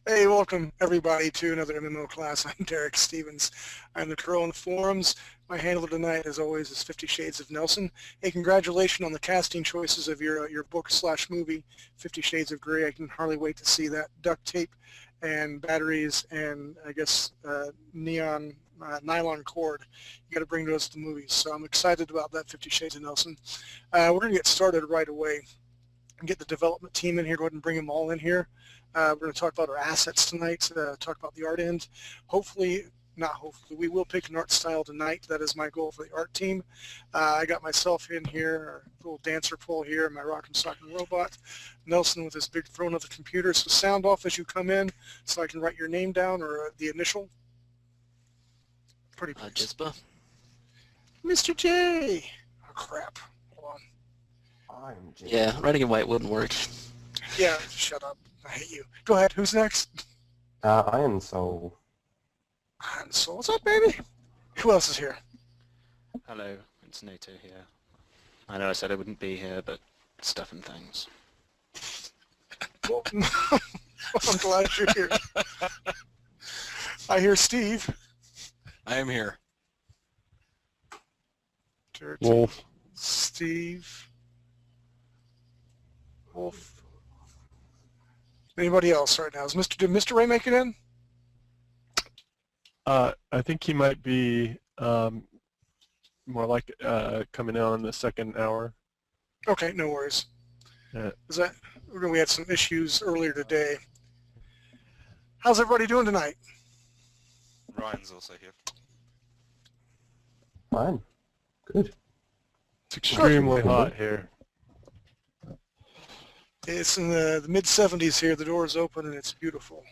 Hey, welcome everybody to another MMO class. I'm Derek Stevens. I'm the Crow on the forums. My handler tonight, as always, is 50 Shades of Nelson. Hey, congratulations on the casting choices of your book slash movie, 50 Shades of Grey. I can hardly wait to see that. Duct tape and batteries and I guess nylon cord. You got to bring those to the movies. So I'm excited about that 50 Shades of Nelson. We're going to get started right away and get the development team in here. Go ahead and bring them all in here. We're going to talk about our assets tonight, talk about the art end. Not hopefully, we will pick an art style tonight. That is my goal for the art team. I got myself in here, a little dancer pole here, my rock and sock and robot. Nelson with his big throne of the computer. So sound off as you come in so I can write your name down or the initial. Pretty please. Jizba. Mr. J. Oh, crap. Hold on. I'm Jim. Yeah, writing in white wouldn't work. Yeah, shut up. I hate you. Go ahead. Who's next? Iron Soul. Iron Soul. What's up, baby? Who else is here? Hello, it's Nato here. I know I said I wouldn't be here, but stuff and things. Well, I'm glad you're here. I hear Steve. I am here. Wolf. Steve. Wolf. Anybody else right now? Did Mr. Ray make it in? I think he might be more like coming in on the second hour. Okay, no worries. Yeah. We had some issues earlier today. How's everybody doing tonight? Ryan's also here. Fine. Good. It's extremely hot here. It's in the mid-70s here. The door is open and it's beautiful.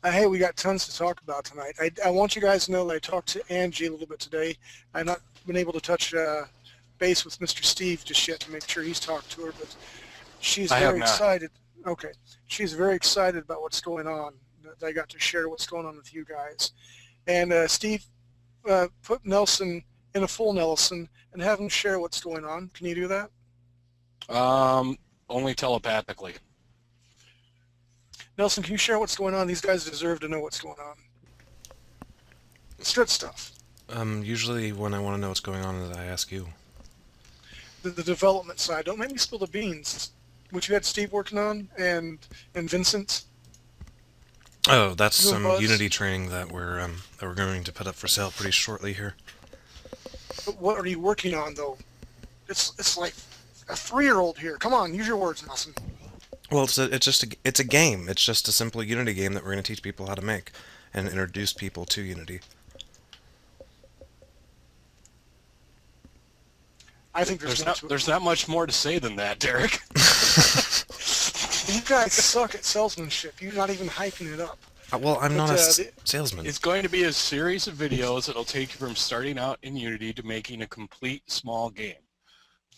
Hey, we got tons to talk about tonight. I want you guys to know that I talked to Angie a little bit today. I've not been able to touch base with Mr. Steve just yet to make sure he's talked to her, but she's very excited. Okay. She's very excited about what's going on. That I got to share what's going on with you guys. And Steve, put Nelson in a full Nelson and have him share what's going on. Can you do that? Only telepathically. Nelson, can you share what's going on? These guys deserve to know what's going on. Strip stuff. Usually when I want to know what's going on, I ask you. The development side. Don't make me spill the beans. What you had Steve working on and Vincent. Oh, that's some Buzz? Unity training that we're going to put up for sale pretty shortly here. But what are you working on though? It's like a 3-year-old here. Come on, use your words, Nelson. Well, it's a game. It's just a simple Unity game that we're going to teach people how to make and introduce people to Unity. I think there's not much more to say than that, Derek. You guys suck at salesmanship. You're not even hyping it up. Well, I'm not a salesman. It's going to be a series of videos that'll take you from starting out in Unity to making a complete small game.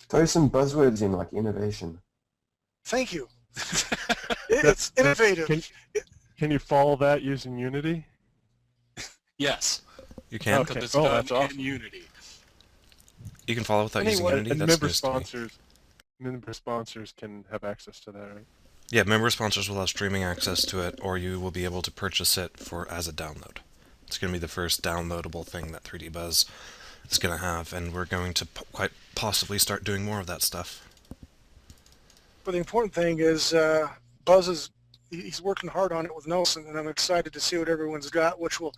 Throw some buzzwords in, like innovation. Thank you. It's innovative. Can you follow that using Unity? Yes. You can. Because it's done in Unity. You can follow without using Unity. And That's member sponsors can have access to that, right? Yeah, member sponsors will have streaming access to it, or you will be able to purchase it as a download. It's going to be the first downloadable thing that 3D Buzz is going to have, and we're going to quite possibly start doing more of that stuff. But the important thing is Buzz he's working hard on it with Nelson, and I'm excited to see what everyone's got, which will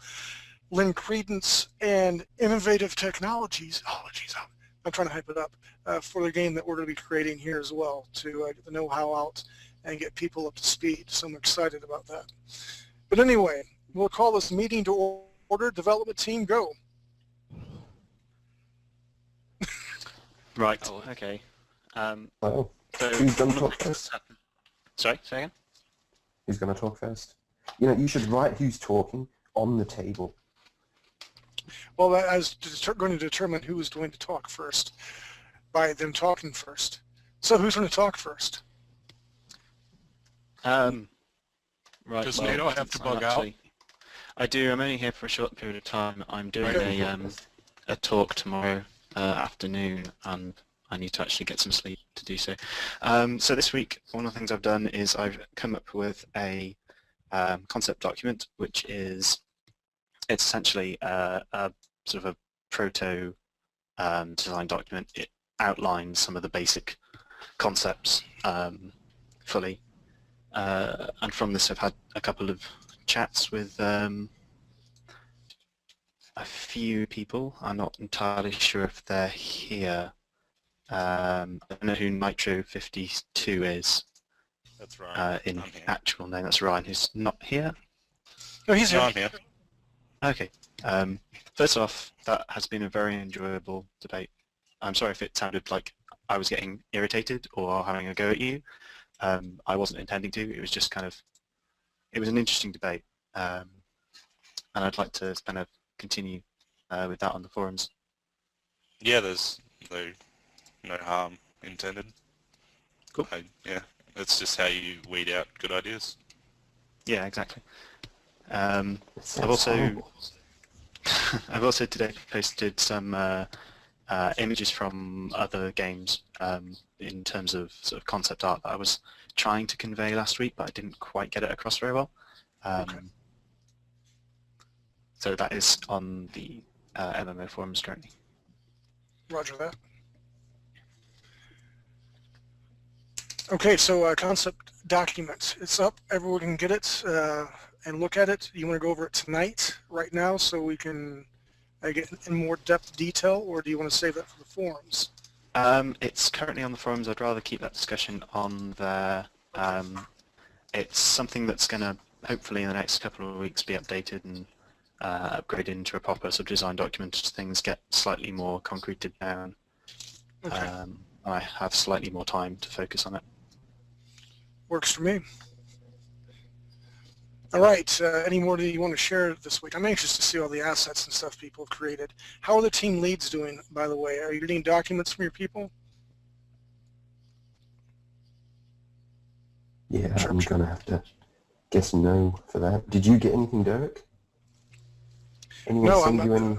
lend credence and innovative technologies. Oh, geez, I'm trying to hype it up for the game that we're going to be creating here as well to get the know-how out and get people up to speed. So I'm excited about that. But anyway, we'll call this meeting to order. Development team, go. Right. Oh, okay. Oh. So Who's going to talk first? Sorry, say again? Who's going to talk first? You know, you should write who's talking on the table. Well, I was going to determine who was going to talk first by them talking first. So who's going to talk first? Right. Does NATO have to bug out? I do. I'm only here for a short period of time. I'm doing a talk tomorrow afternoon, and I need to actually get some sleep to do so. So this week, one of the things I've done is I've come up with a concept document, which is it's essentially a sort of a proto design document. It outlines some of the basic concepts fully, and from this I've had a couple of chats with a few people. I'm not entirely sure if they're here. I don't know who Nitro 52 is. That's right. In actual name. That's Ryan, who's not here. No, he's No, here. I'm here. Okay. First off, that has been a very enjoyable debate. I'm sorry if it sounded like I was getting irritated or having a go at you. I wasn't intending to. It was just it was an interesting debate, and I'd like to continue with that on the forums. Yeah, there's no harm intended. Cool. Yeah, that's just how you weed out good ideas. Yeah, exactly. I've Sounds horrible. also today posted some images from other games in terms of sort of concept art that I was trying to convey last week, but I didn't quite get it across very well. Okay. So that is on the MMO forums currently. Roger that. Okay, so concept document. It's up. Everyone can get it and look at it. You want to go over it tonight, right now, so we can get in more depth detail, or do you want to save that for the forums? It's currently on the forums. I'd rather keep that discussion on there. It's something that's going to hopefully in the next couple of weeks be updated and upgraded into a proper sort of design document as things get slightly more concreted down. Okay. I have slightly more time to focus on it. Works for me. All right, any more that you want to share this week? I'm anxious to see all the assets and stuff people have created. How are the team leads doing, by the way? Are you getting documents from your people? Yeah, Sure, I'm sure. going to have to guess no for that. Did you get anything, Derek? Anyone No, send you any?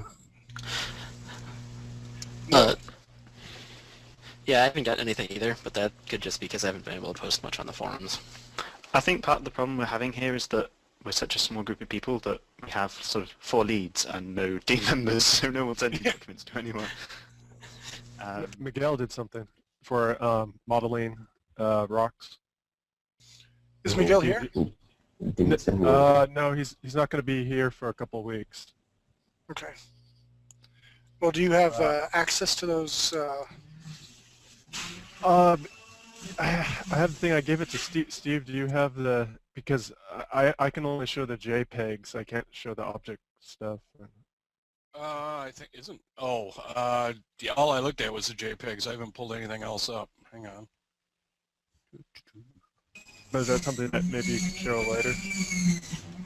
No. Yeah, I haven't gotten anything either, but that could just be because I haven't been able to post much on the forums. I think part of the problem we're having here is that we're such a small group of people that we have sort of 4 leads and no team members, so no one's sending documents to anyone. Miguel did something for modeling rocks. Is Miguel here? Didn't send me anything. No, he's not going to be here for a couple of weeks. Okay. Well, do you have access to those? I have the thing. I gave it to Steve. Steve, do you have the? Because I can only show the JPEGs. I can't show the object stuff. I think isn't. Oh, yeah. All I looked at was the JPEGs. I haven't pulled anything else up. Hang on. But is that something that maybe you can show later?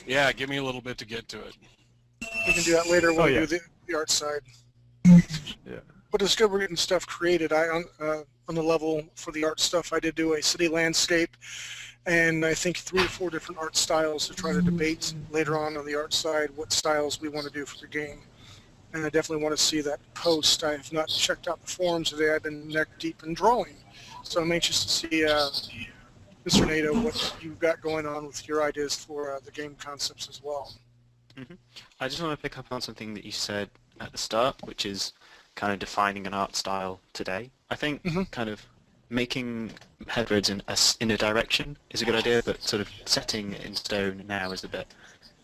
Yeah, give me a little bit to get to it. We can do that later when we yeah. do the art side. Yeah. But it's good we're getting stuff created. On the level for the art stuff, I did do a city landscape, and I think 3 or 4 different art styles to try to debate later on the art side what styles we want to do for the game. And I definitely want to see that post. I have not checked out the forums today. I've been neck deep in drawing, so I'm anxious to see, Mr. Nato, what you've got going on with your ideas for the game concepts as well. Mm-hmm. I just want to pick up on something that you said at the start, which is kind of defining an art style today. I think kind of making headroads in a direction is a good idea, but sort of setting it in stone now is a bit,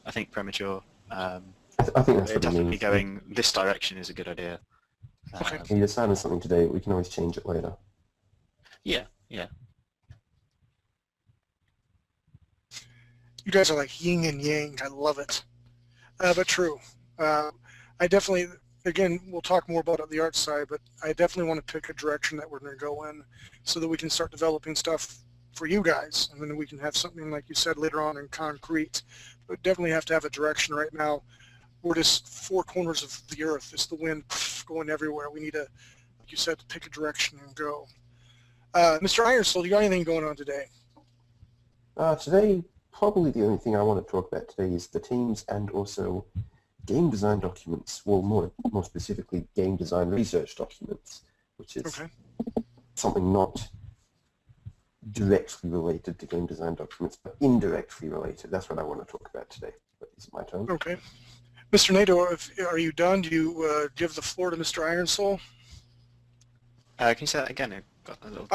I think, premature. I think that's what he Definitely means. going this direction is a good idea. Okay. He decided something today. We can always change it later. Yeah, yeah. You guys are like yin and yang. I love it. But true. I definitely, again, we'll talk more about it on the art side, but I definitely want to pick a direction that we're going to go in so that we can start developing stuff for you guys. And then we can have something, like you said, later on in concrete. But definitely have to have a direction right now. We're just 4 corners of the earth. It's the wind going everywhere. We need to, like you said, to pick a direction and go. Mr. Ironsoul, you got anything going on today? Today, probably the only thing I want to talk about today is the teams and also game design documents. Well, more specifically, game design research documents, which is Okay. something not directly related to game design documents, but indirectly related. That's what I want to talk about today. But is it my turn? Okay. Mr. Nato, are you done? Do you give the floor to Mr. Ironsoul? Can you say that again? I got a little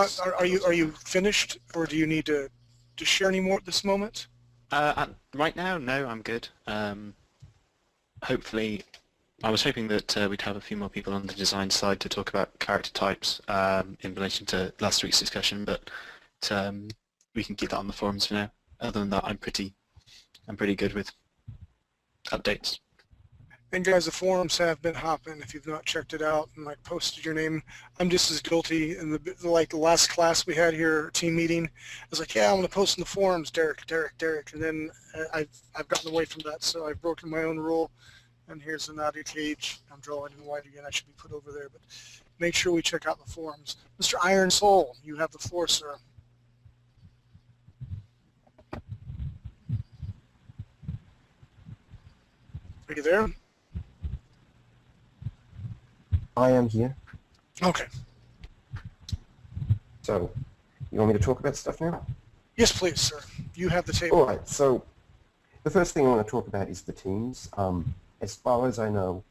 Are you finished, or do you need to share any more at this moment? Right now, no, I'm good. Hopefully, I was hoping that we'd have a few more people on the design side to talk about character types in relation to last week's discussion, but we can keep that on the forums for now. Other than that, I'm pretty good with updates. And guys, the forums have been hopping. If you've not checked it out and like posted your name, I'm just as guilty. In the last class we had here, team meeting, I was like, yeah, I'm going to post in the forums, Derek, and then I've gotten away from that, so I've broken my own rule. And here's the Nadia cage. I'm drawing in white again. I should be put over there, but make sure we check out the forums. Mr. Iron Soul, you have the floor, sir. Are you there? I am here. Okay. So, you want me to talk about stuff now? Yes, please, sir. You have the table. All right. So, the first thing I want to talk about is the teams. As far as I know,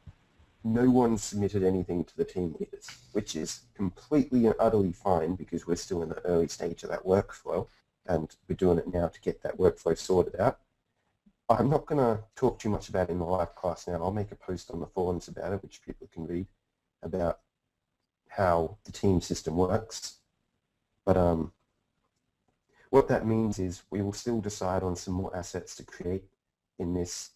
no one submitted anything to the team leaders, which is completely and utterly fine because we're still in the early stage of that workflow, and we're doing it now to get that workflow sorted out. I'm not going to talk too much about it in the live class now. I'll make a post on the forums about it, which people can read, about how the team system works. But what that means is we will still decide on some more assets to create in this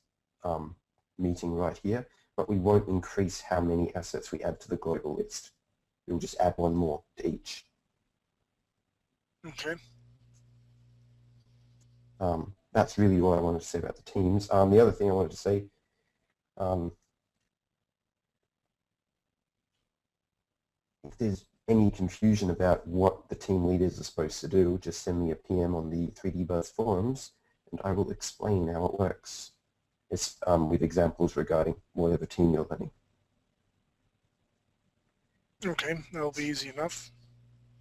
meeting right here, but we won't increase how many assets we add to the global list. We'll just add one more to each. Okay. That's really what I wanted to say about the teams. The other thing I wanted to say, if there's any confusion about what the team leaders are supposed to do, just send me a PM on the 3D Buzz forums, and I will explain how it works. It's with examples regarding whatever team you're running. Okay, that'll be easy enough.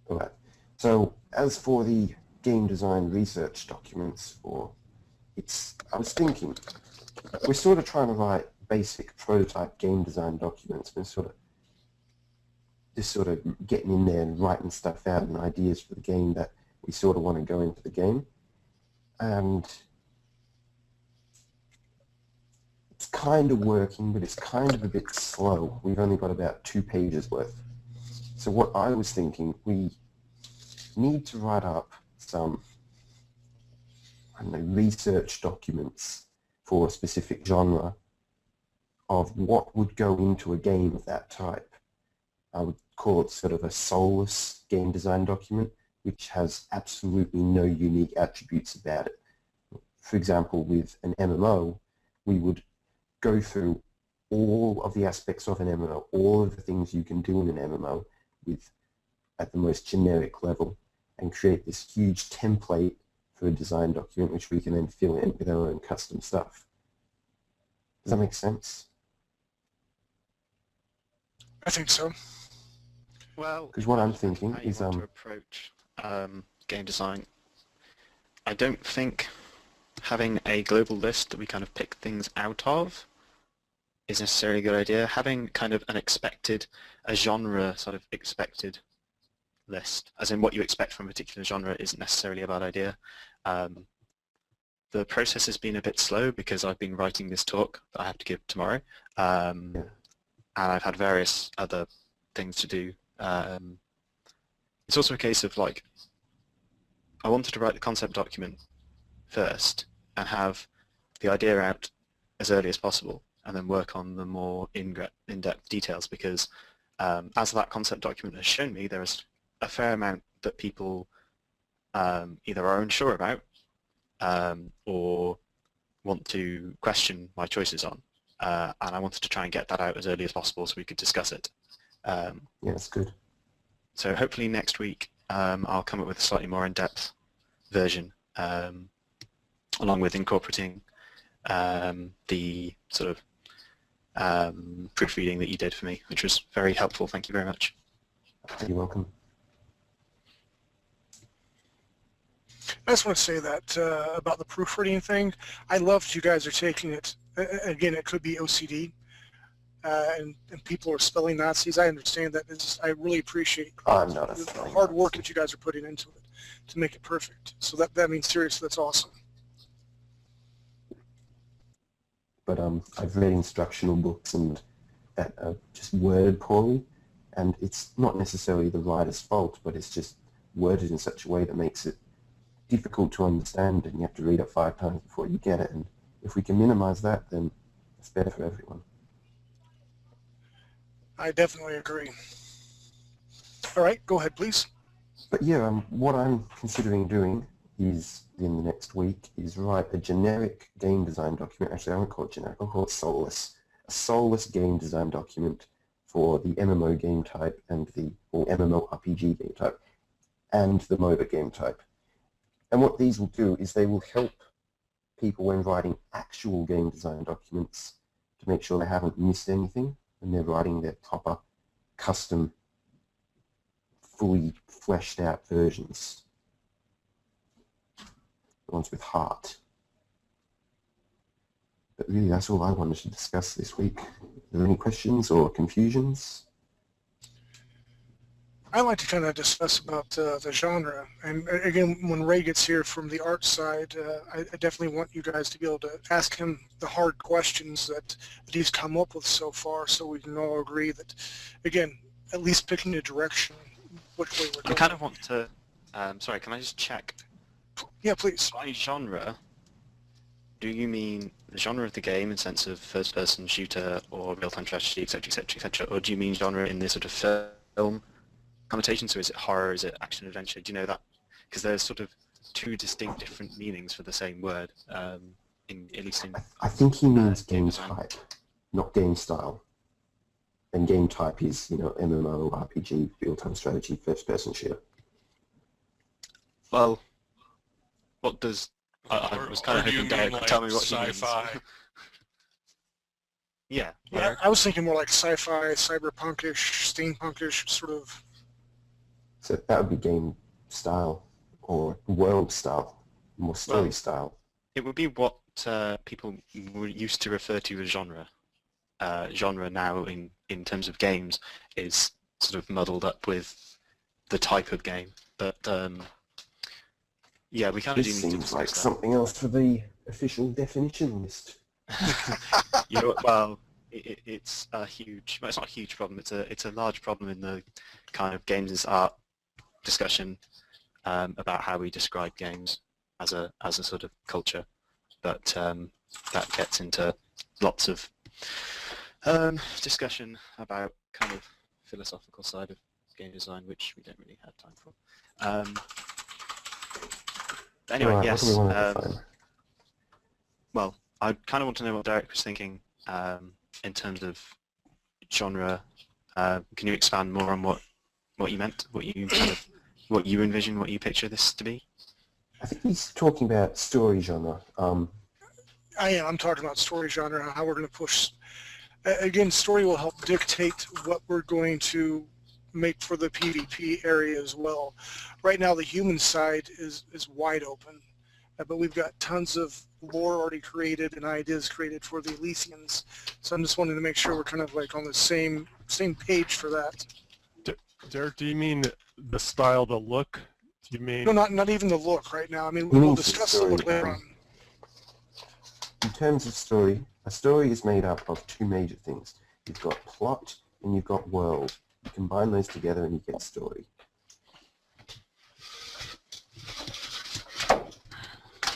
All right. So as for the game design research documents, I was thinking, we're sort of trying to write basic prototype game design documents. We're just sort of getting in there and writing stuff out and ideas for the game that we sort of want to go into the game. And it's kind of working, but it's kind of a bit slow. We've only got about 2 pages worth. So what I was thinking, we need to write up some, I don't know, research documents for a specific genre of what would go into a game of that type. I would call it sort of a soulless game design document, which has absolutely no unique attributes about it. For example, with an MMO, we would go through all of the aspects of an MMO, all of the things you can do in an MMO at the most generic level, and create this huge template for a design document which we can then fill in with our own custom stuff. Does that make sense? I think so. Well, because what I'm thinking how you is want to approach game design. I don't think having a global list that we kind of pick things out of is necessarily a good idea. Having kind of a genre sort of expected list, as in what you expect from a particular genre, isn't necessarily a bad idea. The process has been a bit slow because I've been writing this talk that I have to give tomorrow, and I've had various other things to do. It's also a case of like, I wanted to write the concept document first and have the idea out as early as possible, and then work on the more in-depth details, because as that concept document has shown me, there is a fair amount that people either are unsure about or want to question my choices on, and I wanted to try and get that out as early as possible so we could discuss it. yeah, that's good. So hopefully next week I'll come up with a slightly more in-depth version, along with incorporating the sort of proofreading that you did for me, which was very helpful. Thank you very much. You're welcome. I just want to say that about the proofreading thing. I love that you guys are taking it. Again, it could be OCD, and people are spelling Nazis. I understand that. I really appreciate I'm not a the spelling hard work Nazi. that you guys are putting into it to make it perfect. So that means seriously, that's awesome. But I've read instructional books and that are just worded poorly, and it's not necessarily the writer's fault, but it's just worded in such a way that makes it difficult to understand, and you have to read it 5 times before you get it. And if we can minimize that, then it's better for everyone. I definitely agree. All right, go ahead, please. But yeah, what I'm considering doing is, in the next week, is write a generic game design document. Actually, I won't call it generic, I'll call it soulless. A soulless game design document for the MMO game type and or MMO RPG game type and the MOBA game type. And what these will do is they will help people when writing actual game design documents to make sure they haven't missed anything when they're writing their proper, custom, fully fleshed out versions. The ones with heart. But really, that's all I wanted to discuss this week. Are there any questions or confusions? I like to kind of discuss about the genre. And again, when Ray gets here from the art side, I definitely want you guys to be able to ask him the hard questions that he's come up with so far, so we can all agree that, again, at least picking a direction, which way we're I going. kind of want to, sorry, can I just check? Yeah, please. By genre, do you mean the genre of the game in sense of first-person shooter or real-time strategy, etc., etc., etc., or do you mean genre in this sort of film connotation? So is it horror, is it action-adventure? Do you know that? Because there's sort of 2 distinct different meanings for the same word, at least in... I think he means game design. type, not game style. And game type is, MMO, RPG, real-time strategy, first-person shooter. Well, what does... I was kind of Or do you hoping Derek mean would tell me what he means. sci-fi? Yeah. Yeah, I was thinking more like sci-fi, cyberpunkish, steampunkish, sort of. So that would be game style or world style, more story Well, style. It would be what people used to refer to as genre. Genre now, in terms of games, is sort of muddled up with the type of game. But yeah, we kind of do This need to seems discuss like that. something else for the official definition list. Well, it's a huge. Well, it's not a huge problem. It's a large problem in the kind of games as art discussion about how we describe games as a sort of culture. But that gets into lots of discussion about kind of philosophical side of game design, which we don't really have time for. Anyway, Right, yes. what do we want to define? Well, I kind of want to know what Derek was thinking in terms of genre. Can you expand more on what you meant, what you envision, what you picture this to be? I think he's talking about story genre. I am. I'm talking about story genre, how we're going to push. Again, story will help dictate what we're going to make for the PvP area as well. Right now, the human side is wide open, but we've got tons of lore already created and ideas created for the Elysians. So I'm just wanting to make sure we're kind of like on the same page for that. Derek, do you mean the style, the look? Do you mean... No, not even the look right now. I mean, He we'll means the discuss the look story. later on. In terms of story, a story is made up of 2 major things. You've got plot and you've got world. You combine those together and you get story.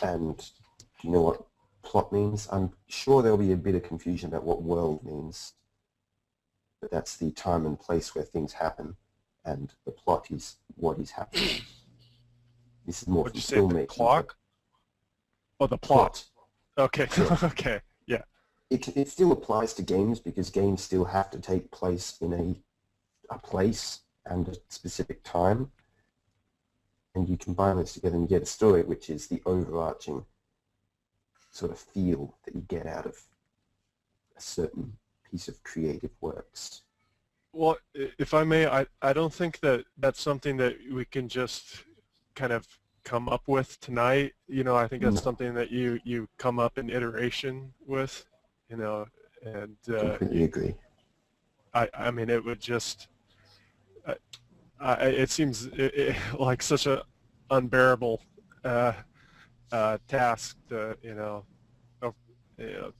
And do you know what plot means? I'm sure there'll be a bit of confusion about what world means. But that's the time and place where things happen. And the plot is what is happening. This is more What'd from you say, the filmmaking. clock? Oh, the plot. Okay, okay, yeah. It still applies to games because games still have to take place in a place and a specific time. And you combine those together and you get a story, which is the overarching sort of feel that you get out of a certain piece of creative works. Well, if I may, I don't think that that's something that we can just kind of come up with tonight. You know, I think that's No. something that you come up in iteration with, you know, and Completely agree. I mean, it would just, it seems like such a unbearable task to, uh, you know, You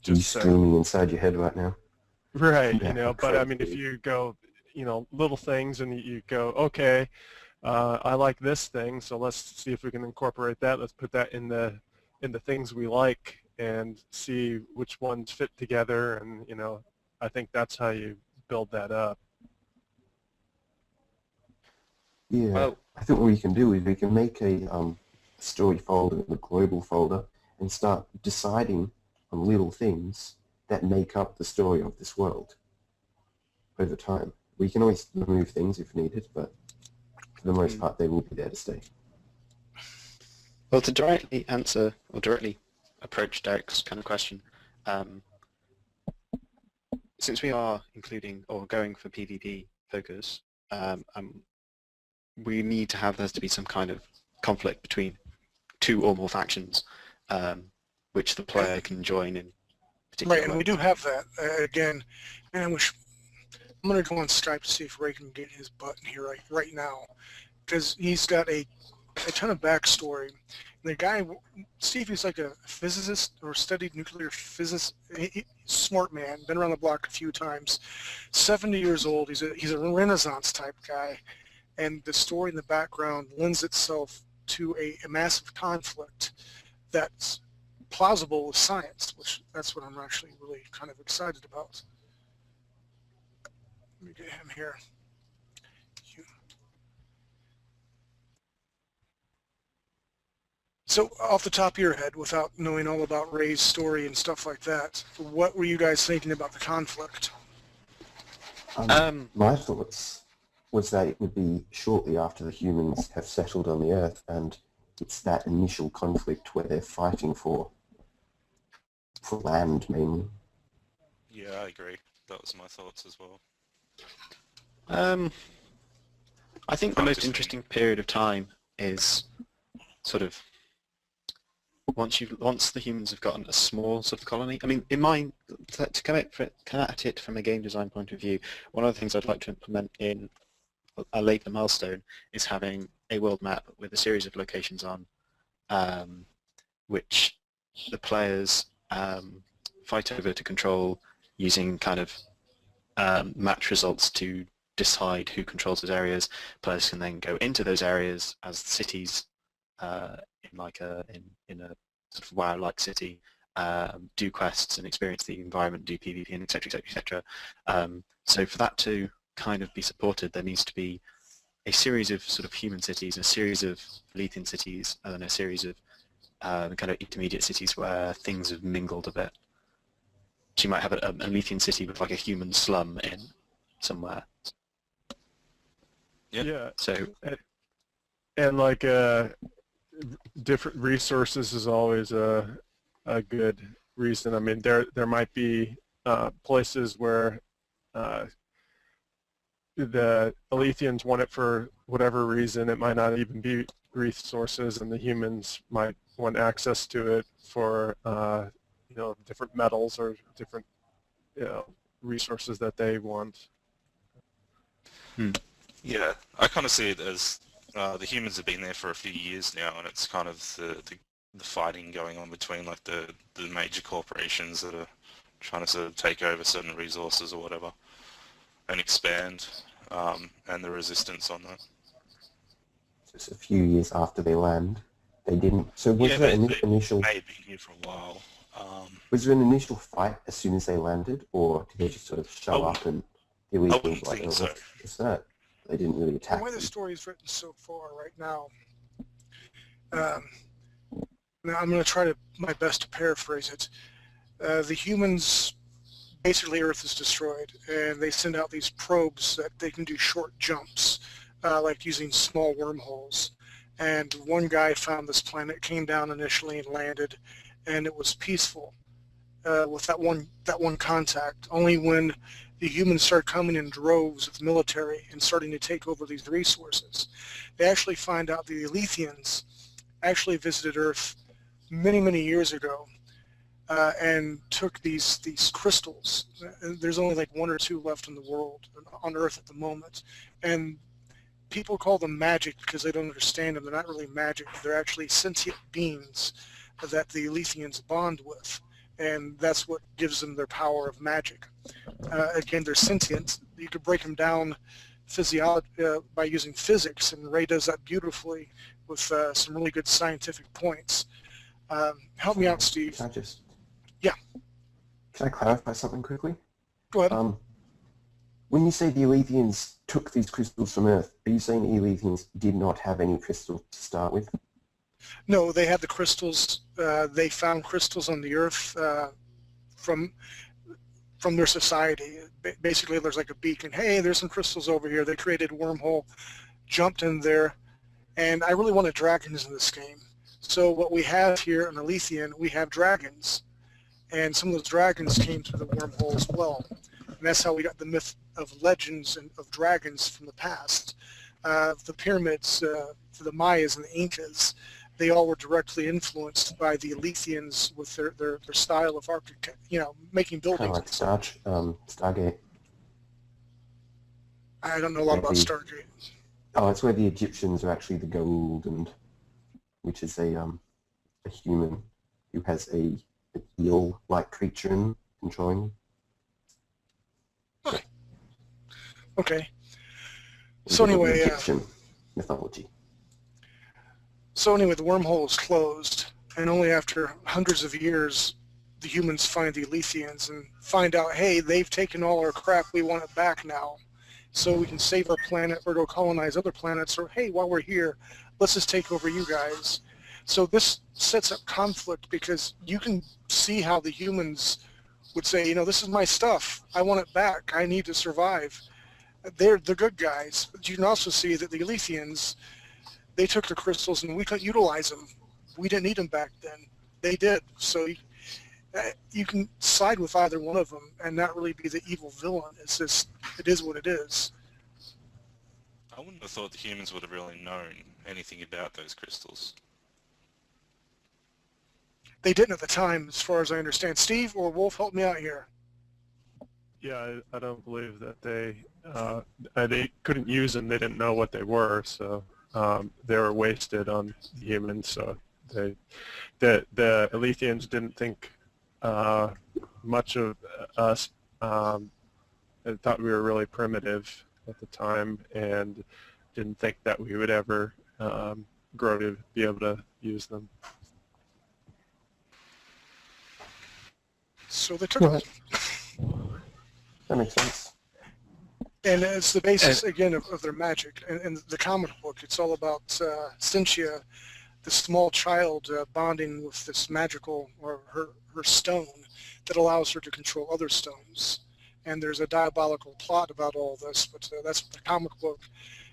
just screaming inside your head right now. right, Yeah, but I mean, if crazy. you go, little things and you go, okay, I like this thing, so let's see if we can incorporate that. Let's put that in the things we like and see which ones fit together, and I think that's how you build that up. Yeah, Well, I think what we can do is we can make a story folder and a global folder and start deciding on little things that make up the story of this world over time. We can always remove things if needed, but for the most part, they will be there to stay. well, to directly answer or directly approach Derek's kind of question, since we are including or going for PvP focus, we need to have there to be some kind of conflict between two or more factions, which the player can join in particular. Right, and we do have that. Again, and I'm going to go on Skype to see if Ray can get his button here right now, because he's got a ton of backstory. And the guy, Steve, he's like a physicist or studied nuclear physics. Smart man, been around the block a few times. 70 years old. He's a Renaissance type guy, and the story in the background lends itself to a massive conflict that's plausible with science, which that's what I'm actually really kind of excited about. Let me get him here. So off the top of your head, without knowing all about Ray's story and stuff like that, what were you guys thinking about the conflict? My thoughts was that it would be shortly after the humans have settled on the Earth, and it's that initial conflict where they're fighting for land mainly. Yeah, I agree. That was my thoughts as well. I think the most interesting period of time is sort of once the humans have gotten a small sort of colony. I mean, in mind, to come at it from a game design point of view, one of the things I'd like to implement in a later milestone is having a world map with a series of locations on, which the players fight over to control using kind of match results to decide who controls those areas. Players can then go into those areas as cities in a sort of WoW-like city, do quests and experience the environment, do PvP, and etc. etc. So for that to kind of be supported, there needs to be a series of sort of human cities, a series of Lethean cities, and then a series of kind of intermediate cities where things have mingled a bit. So you might have a Lethean city with like a human slum in somewhere. Yeah. So and like different resources is always a good reason. I mean, there might be places where the Alethians want it for whatever reason. It might not even be resources, and the humans might want access to it for different metals or different resources that they want. Yeah, I kind of see it as the humans have been there for a few years now, and it's kind of the fighting going on between like the major corporations that are trying to sort of take over certain resources or whatever and expand, and the resistance on that. Just a few years after they land, they didn't. So was there an initial? They may have been here for a while. Was there an initial fight as soon as they landed, or did they just sort of show up and the illegals like, so. what's that? They didn't really attack. The way the them. story is written so far right now, now I'm going to try my best to paraphrase it. The humans, basically Earth is destroyed, and they send out these probes that they can do short jumps, like using small wormholes. And one guy found this planet, came down initially and landed, and it was peaceful with that one contact. Only when the humans started coming in droves with military and starting to take over these resources, they actually find out the Alethians actually visited Earth many, many years ago and took these crystals. There's only like 1 or 2 left in the world on Earth at the moment, and people call them magic because they don't understand them. They're not really magic. They're actually sentient beings that the Alethians bond with, and that's what gives them their power of magic. Again, they're sentient. You could break them down by using physics, and Ray does that beautifully with some really good scientific points. Help me out, Steve. Yeah. Can I clarify something quickly? Go ahead. When you say the Alethians took these crystals from Earth, are you saying the Alethians did not have any crystals to start with? No, they had the crystals. They found crystals on the Earth from their society. Basically, there's like a beacon. Hey, there's some crystals over here. They created a wormhole, jumped in there, and I really wanted dragons in this game. So what we have here in Alethian, we have dragons, and some of those dragons came through the wormhole as well. And that's how we got the myth of legends and of dragons from the past. The pyramids, for the Mayas and the Incas, they all were directly influenced by the Alethians with their style of architecture, making buildings. Kind of like Stargate. I don't know a lot about Stargate. Oh, it's where the Egyptians are actually the gold, and which is a human who has an eel-like creature controlling him. Okay. So anyway, Egyptian mythology. So anyway, the wormhole is closed, and only after hundreds of years, the humans find the Alethians and find out, hey, they've taken all our crap, we want it back now. So we can save our planet or go colonize other planets, or hey, while we're here, let's just take over you guys. So this sets up conflict because you can see how the humans would say, this is my stuff, I want it back, I need to survive. They're the good guys, but you can also see that the Alethians, they took the crystals and we couldn't utilize them. We didn't need them back then. They did. So you can side with either one of them and not really be the evil villain. It's just, it is what it is. I wouldn't have thought the humans would have really known anything about those crystals. They didn't at the time, as far as I understand. Steve or Wolf, help me out here. Yeah, I don't believe that they couldn't use them. They didn't know what they were, so they were wasted on the humans. So the Alethians didn't think much of us. They thought we were really primitive at the time, and didn't think that we would ever grow to be able to use them. So they took it. That makes sense. And it's the basis, again, of their magic. And the comic book, it's all about Cynthia, the small child bonding with this magical, or her stone, that allows her to control other stones. And there's a diabolical plot about all this, but that's what the comic book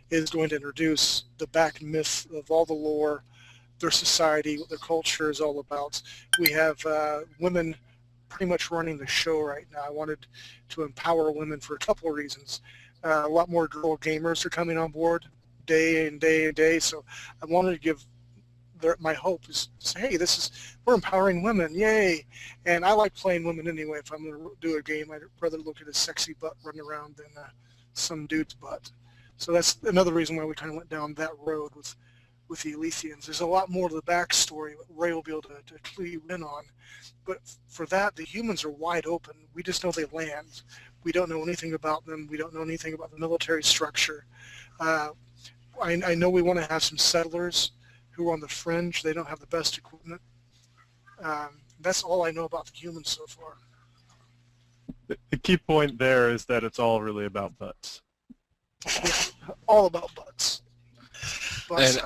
is going to introduce, the back myth of all the lore, their society, what their culture is all about. We have women pretty much running the show right now. I wanted to empower women for a couple of reasons. A lot more girl gamers are coming on board day and day and day, so I wanted to give my hope is say, hey, we're empowering women, yay! And I like playing women anyway. If I'm going to do a game, I'd rather look at a sexy butt running around than some dude's butt. So that's another reason why we kind of went down that road with the Alethians. There's a lot more to the backstory that Ray will be able to clue you in on. But for that, the humans are wide open. We just know they land. We don't know anything about them. We don't know anything about the military structure. I know we want to have some settlers who are on the fringe. They don't have the best equipment. That's all I know about the humans so far. The key point there is that it's all really about butts. Yeah, all about butts. And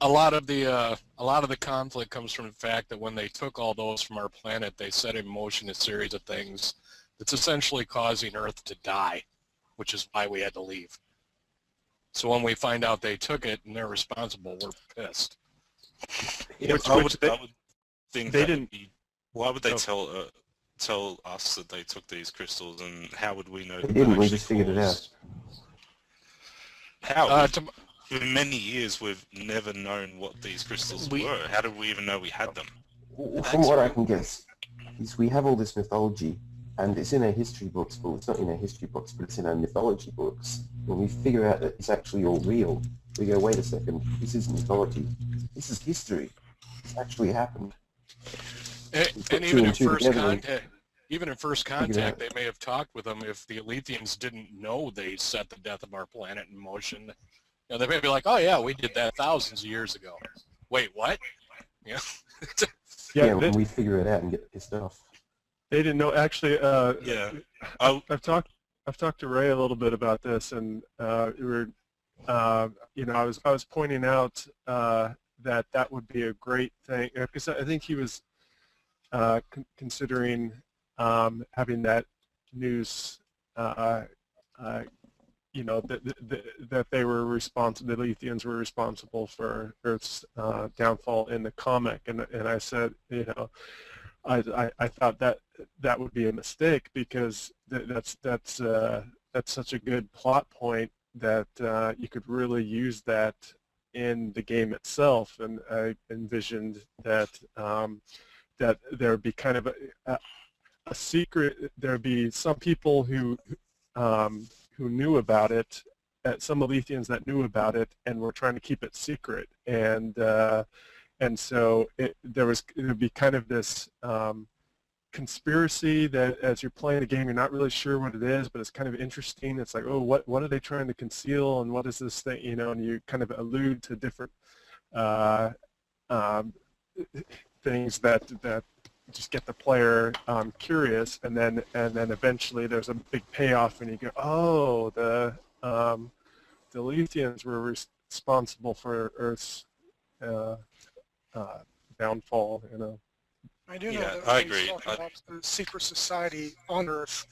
a lot of the conflict comes from the fact that when they took all those from our planet, they set in motion a series of things that's essentially causing Earth to die, which is why we had to leave. So when we find out they took it and they're responsible, we're pissed. Yeah, Which I would think they that didn't. Why would they tell us that they took these crystals, and how would we know? They didn't. We just figured it out. How? for many years we've never known what these crystals were. How did we even know we had them? From what I can guess, is we have all this mythology, and it's in our history books, but it's not in our history books, but it's in our mythology books. When we figure out that it's actually all real, we go, wait a second, this isn't mythology. This is history. It's actually happened. And even in first contact, they may have talked with them if the Alethians didn't know they set the death of our planet in motion. You know, they may be like, oh yeah, we did that thousands of years ago. Wait, what? Yeah. Yeah, when we figure it out and get pissed off. They didn't know. Actually, Yeah. I've talked to Ray a little bit about this, and we were, you know, I was pointing out that would be a great thing, because I think he was considering having that news, you know, that they were responsible, the Letheans were responsible for Earth's downfall in the comic, and I said, you know, I thought that would be a mistake, because that's such a good plot point that you could really use that in the game itself, and I envisioned that that there would be kind of a secret. There would be some people who knew about it, some Alethians that knew about it, and were trying to keep it secret, and so there would be kind of this conspiracy that as you're playing the game, you're not really sure what it is, but it's kind of interesting. It's like, oh, what are they trying to conceal, and what is this thing, you know? And you kind of allude to different things that just get the player curious, and then eventually there's a big payoff, and you go, oh, the Letheans were responsible for Earth's downfall, you know. I do know that I he's agree. talking about the secret society on Earth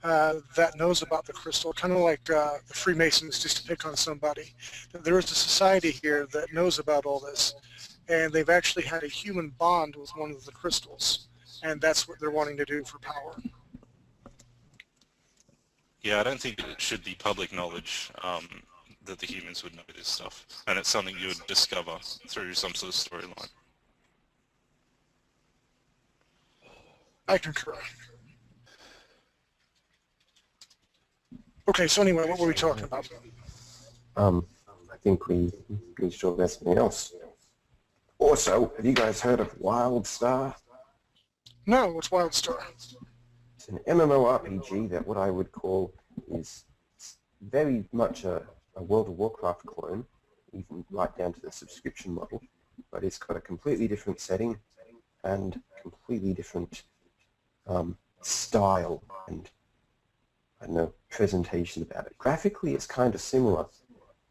that knows about the crystal, kind of like the Freemasons, just to pick on somebody. There is a society here that knows about all this, and they've actually had a human bond with one of the crystals, and that's what they're wanting to do for power. Yeah, I don't think it should be public knowledge that the humans would know this stuff, and it's something you would discover through some sort of storyline. I concur. Okay, so anyway, what were we talking about? I think we need to talk about something else. Also, have you guys heard of WildStar? No, what's WildStar? It's an MMORPG that what I would call is very much a World of Warcraft clone, even right down to the subscription model, but it's got a completely different setting and completely different style and, I don't know, presentation about it. Graphically, it's kind of similar,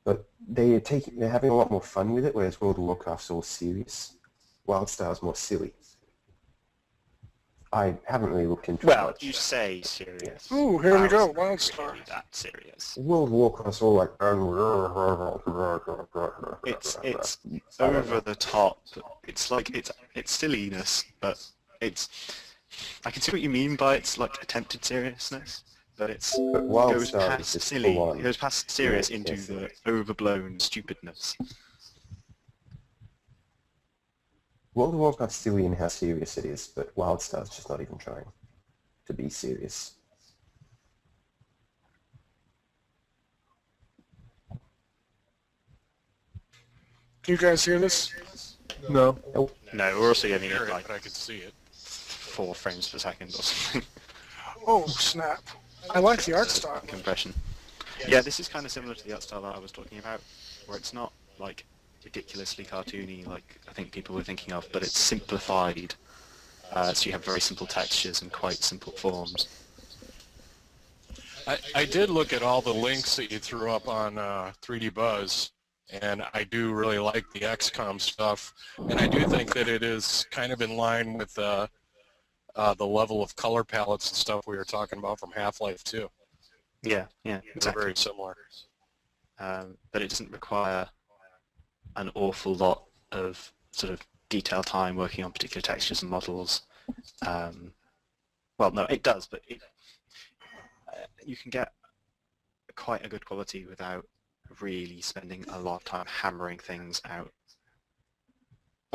but they're having a lot more fun with it, whereas World of Warcraft's all serious. WildStar's more silly. I haven't really looked into it Well, much. you say serious. Ooh, here we go, How's it WildStar. really that serious? World of Warcraft's all like... It's over the top. It's like it's silliness, but it's. I can see what you mean by it's like attempted seriousness, but it But goes WildStar is past just silly. full on. It goes past serious Yeah, into yes, the overblown stupidness. World of Warcraft's silly in how serious it is, but WildStar's just not even trying to be serious. Can you guys hear this? No. Nope. No, we're also getting Hear it, like but I can see it. 4 frames per second or something. Oh, snap. I like the art style. Compression. Yeah, this is kind of similar to the art style that I was talking about, where it's not like ridiculously cartoony like I think people were thinking of, but it's simplified, so you have very simple textures and quite simple forms. I did look at all the links that you threw up on 3D Buzz, and I do really like the XCOM stuff, and I do think that it is kind of in line with the level of color palettes and stuff we were talking about from Half-Life 2. Yeah, They're exactly. very similar. But it doesn't require an awful lot of sort of detail time working on particular textures and models. Well, no, it does, but you can get quite a good quality without really spending a lot of time hammering things out.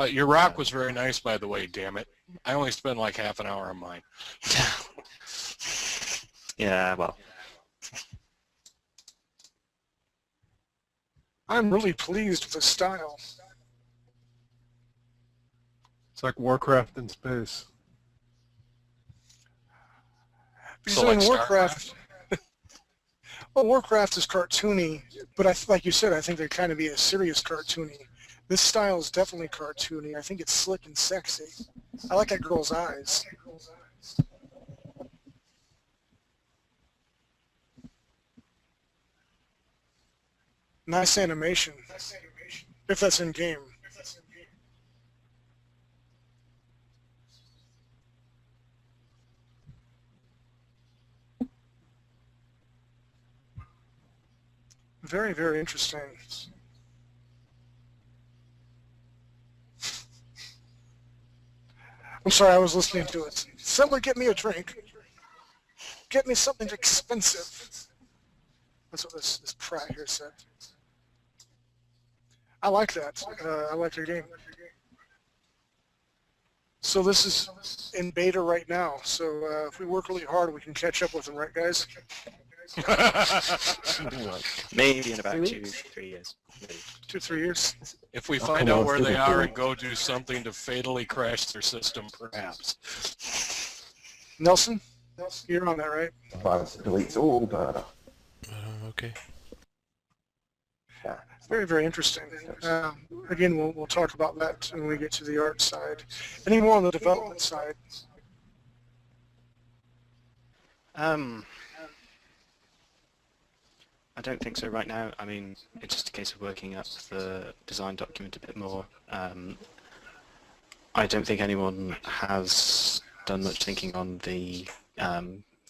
Your rock was very nice, by the way, damn it. I only spent like half an hour on mine. Yeah, well, I'm really pleased with the style. It's like Warcraft in space. Because So like in Warcraft, well, Warcraft is cartoony, but like you said, I think they're kind of be a serious cartoony. This style is definitely cartoony. I think it's slick and sexy. I like that girl's eyes. Nice animation, if that's in game. Very, very interesting. I'm sorry, I was listening to it. Someone get me a drink. Get me something expensive. That's what this Pratt here said. I like that. I like your game. So this is in beta right now. So if we work really hard, we can catch up with them, right, guys? maybe in about 2-3 years. Maybe. 2-3 years. If we find out where they are and go do something to fatally crash their system, perhaps. Nelson, you're on that, right? Virus deletes all data. Okay. Yeah. Very, very interesting. Again, we'll talk about that when we get to the art side. Any more on the development side? I don't think so right now. I mean, it's just a case of working up the design document a bit more. I don't think anyone has done much thinking on the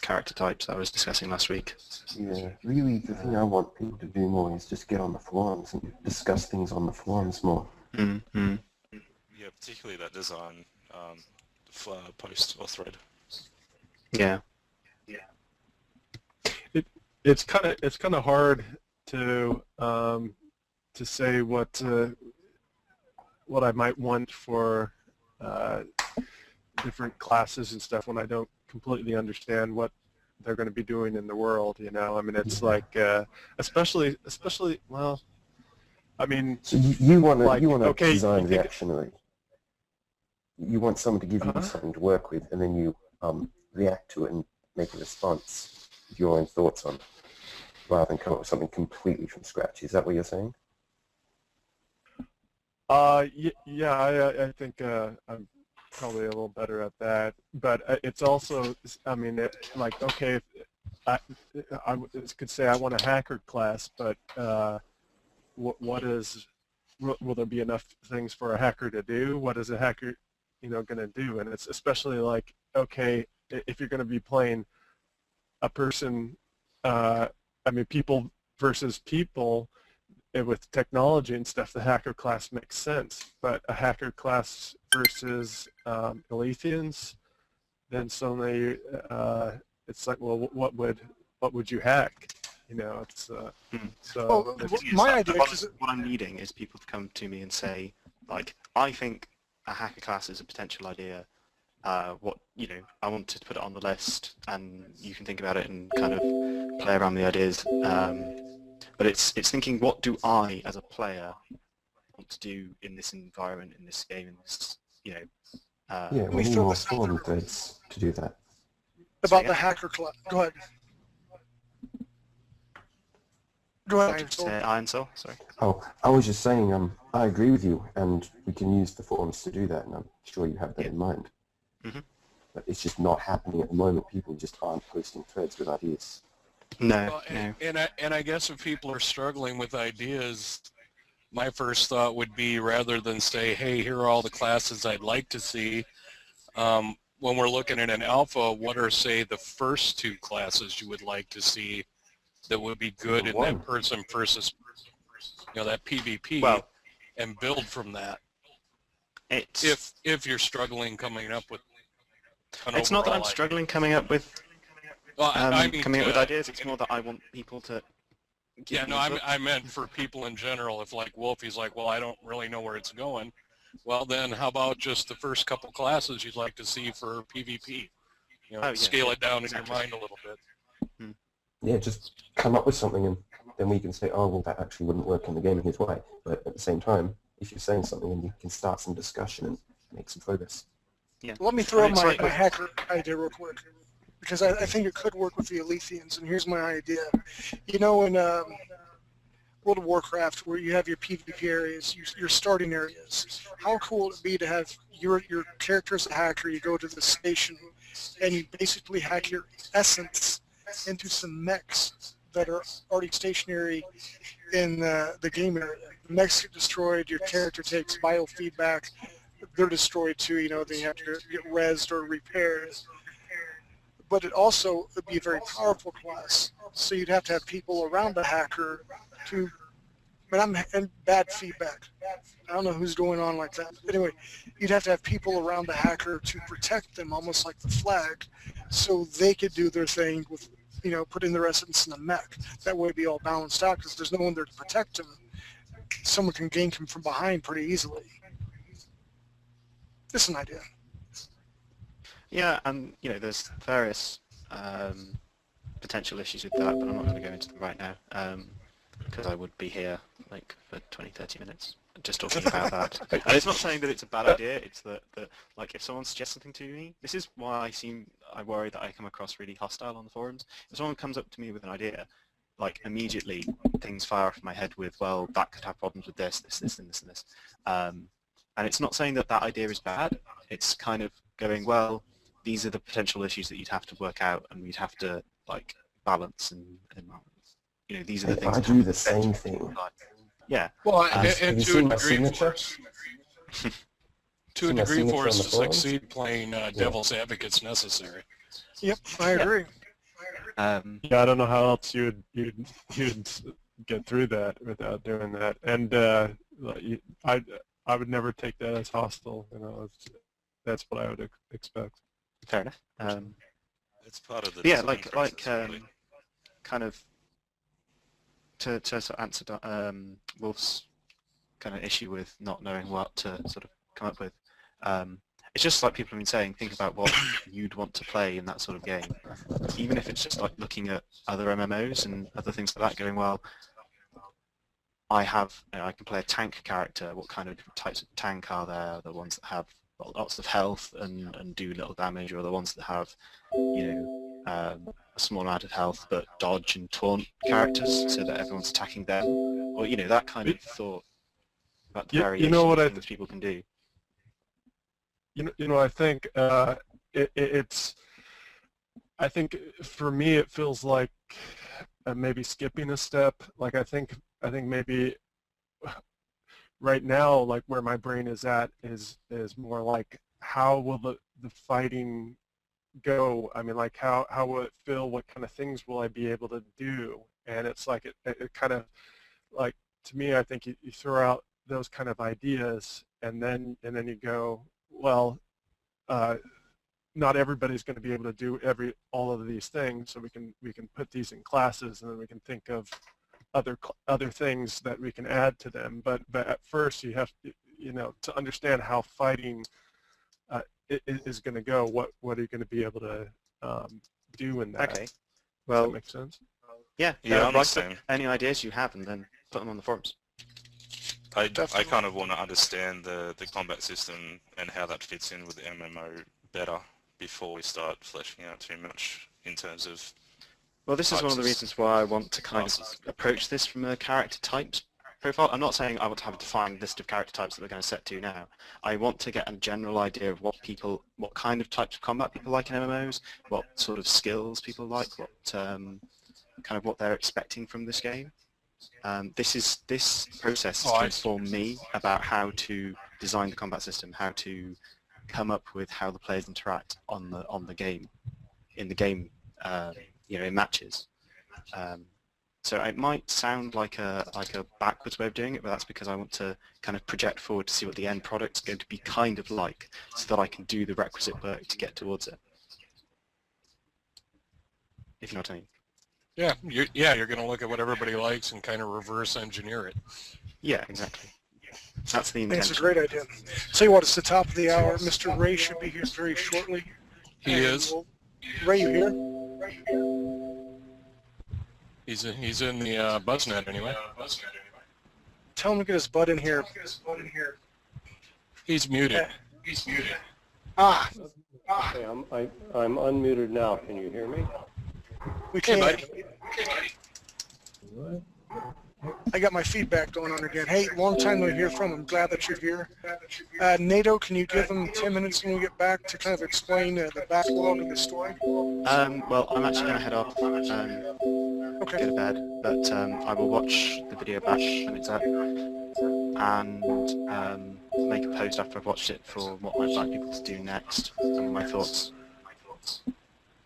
character types that I was discussing last week. Yeah, really the thing I want people to do more is just get on the forums and discuss things on the forums more. Mm-hmm. Yeah, particularly that design post or thread. Yeah. It's kind of hard to say what I might want for different classes and stuff when I don't completely understand what they're going to be doing in the world. You know, I mean, it's like especially well, I mean, So you want to like, okay, design you think- reactionary. You want someone to give you something to work with, and then you react to it and make a response with your own thoughts on it, rather than come up with something completely from scratch. Is that what you're saying? Yeah, I think I'm probably a little better at that. But it's also, I mean, like, okay, I could say I want a hacker class, but what is, will there be enough things for a hacker to do? What is a hacker, going to do? And it's especially like, okay, if you're going to be playing a person, I mean, people versus people, with technology and stuff, the hacker class makes sense. But a hacker class versus Elysians, then suddenly it's like, well, what would you hack? It's so. Well, my idea is what I'm needing is people to come to me and say, like, I think a hacker class is a potential idea. I want to put it on the list, and you can think about it and kind of play around with the ideas. But it's thinking, what do I, as a player, want to do in this environment, in this game, in this, Yeah, we need more forum threads to do that. about the hacker club. Go ahead. Go What ahead. did you say, Iron Soul? Sorry. Oh, I was just saying, I agree with you, and we can use the forums to do that, and I'm sure you have that in mind. Mm-hmm. But it's just not happening at the moment. People just aren't posting threads with ideas. No, Well, no. and I guess if people are struggling with ideas, my first thought would be, rather than say, hey, here are all the classes I'd like to see, when we're looking at an alpha, what are, say, the first two classes you would like to see that would be good in that person versus, that PvP, Well, and build from that? it's If you're struggling coming up with an it's not that I'm overall struggling coming up with idea. Well, I mean, coming up with ideas. It's more that I want people to Yeah, no, I meant for people in general. If like Wolfie's like, well, I don't really know where it's going. Well, then how about just the first couple classes you'd like to see for PvP? You know, Oh, yeah, scale yeah, it down exactly. in your mind a little bit. Yeah, just come up with something and then we can say, oh, well, that actually wouldn't work in the game, and here's why. But at the same time, if you're saying something and you can start some discussion and make some progress. Yeah. Let me throw I mean, it's my, like my hacker idea real quick, because I think it could work with the Alethians, and here's my idea. You know, in World of Warcraft, where you have your PvP areas, your starting areas, how cool would it be to have your character as a hacker, you go to the station, and you basically hack your essence into some mechs that are already stationary in the game area. The mechs get destroyed, your character takes biofeedback, they're destroyed too, you know, they have to get rezzed or repaired. But it also would be a very powerful class. So you'd have to have people around the hacker to, but I'm and bad feedback. I don't know who's going on like that. Anyway, you'd have to have people around the hacker to protect them, almost like the flag, so they could do their thing with, you know, putting their essence in the mech. That way it'd be all balanced out because there's no one there to protect them. Someone can gank him from behind pretty easily. Just an idea. Yeah, and you know, there's various potential issues with that, but I'm not going to go into them right now because I would be here like for 20, 30 minutes just talking about that. And it's not saying that it's a bad idea. It's that like if someone suggests something to me, this is why I worry that I come across really hostile on the forums. If someone comes up to me with an idea, like immediately things fire off my head with, well, that could have problems with this, and this, and this. And it's not saying that that idea is bad. It's kind of going, well, these are the potential issues that you'd have to work out and we'd have to like balance and you know, these are the things. I do the same thing. Yeah. Well, Have and you to seen a my degree, signature? to a Seen my degree, signature for us on the to forums? succeed, playing devil's advocate's necessary. Yep, I agree. Yeah, I don't know how else you'd get through that without doing that. And I would never take that as hostile. You know, that's what I would expect. fair enough. It's part of the Yeah, design like process, really. kind of to sort of answer Wolf's kind of issue with not knowing what to sort of come up with. It's just like people have been saying, think about what you'd want to play in that sort of game. Even if it's just like looking at other MMOs and other things like that, going, well, I can play a tank character. What kind of different types of tank are there? The ones that have lots of health and do little damage, or the ones that have, you know, a small amount of health but dodge and taunt characters so that everyone's attacking them, or you know, that kind of thought about the variation of things people can do. You know, I think I think for me it feels like maybe skipping a step. Like I think maybe right now, like where my brain is at is more like, how will the fighting go? I mean, like how will it feel? What kind of things will I be able to do? And it's like it kind of like, to me, I think you throw out those kind of ideas and then you go, well, not everybody's going to be able to do all of these things, so we can put these in classes, and then we can think of other things that we can add to them. But at first, you have to, you know, to understand how fighting is going to go. What are you going to be able to do in that? Okay. Does Well, that make sense? Yeah. Yeah, I'm the write same. any ideas you have and then put them on the forums. I kind of want to understand the combat system and how that fits in with the MMO better before we start fleshing out too much in terms of... Well, this is one of the reasons why I want to kind of approach this from a character types profile. I'm not saying I want to have a defined list of character types that we're going to set to now. I want to get a general idea of what kind of types of combat people like in MMOs, what sort of skills people like, what kind of what they're expecting from this game. This process is to inform me about how to design the combat system, how to come up with how the players interact on the game, in the game, you know, in matches. So it might sound like a backwards way of doing it, but that's because I want to kind of project forward to see what the end product's going to be kind of like, so that I can do the requisite work to get towards it. If you know what I mean. Yeah, you're going to look at what everybody likes and kind of reverse engineer it. Yeah, exactly. That's the I think it's intention. a great idea. Tell you what, it's the top of the hour. Mr. Ray should be here very shortly. He is. Ray, you here? He's in the BuzzNet anyway. Tell him to get his butt in here. He's muted. Ah, Okay, I'm unmuted now. Can you hear me? we Hey, can't. buddy. I got my feedback going on again. Hey, long time no hear from. I'm glad that you're here. NATO, can you give him 10 minutes when we get back to kind of explain the backlog of the story? Well, I'm actually going to head off Okay. go to bed, but I will watch the video back when it's up and make a post after I've watched it for what I'd like people to do next and my thoughts.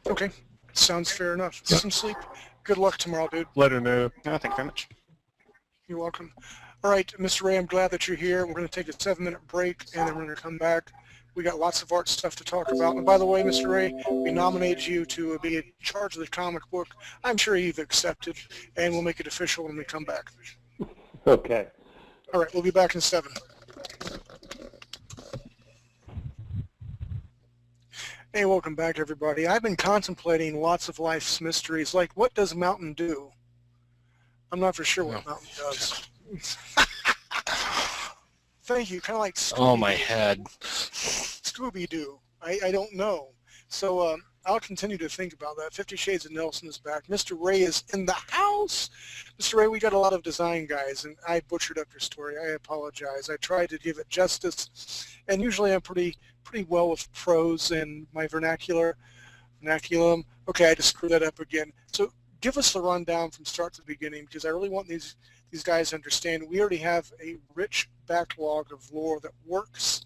Okay. Sounds fair enough. Get some sleep. Good luck tomorrow, dude. Let her know. No, thank you very much. You're welcome. All right, Mr. Ray, I'm glad that you're here. We're going to take a 7-minute break, and then we're going to come back. We got lots of art stuff to talk about. And by the way, Mr. Ray, we nominated you to be in charge of the comic book. I'm sure you've accepted, and we'll make it official when we come back. Okay. All right, we'll be back in 7. Hey, welcome back, everybody. I've been contemplating lots of life's mysteries, like what does Mountain do? I'm not for sure what Mountain does. Thank you. Kind of like Scooby-Doo. Oh, my head. Scooby-Doo. I don't know. So I'll continue to think about that. 50 Shades of Nelson is back. Mr. Ray is in the house. Mr. Ray, we got a lot of design guys, and I butchered up your story. I apologize. I tried to give it justice, and usually I'm pretty well with prose and my vernaculum. Okay, I just screwed that up again. So give us the rundown from start to beginning, because I really want these guys to understand we already have a rich backlog of lore that works.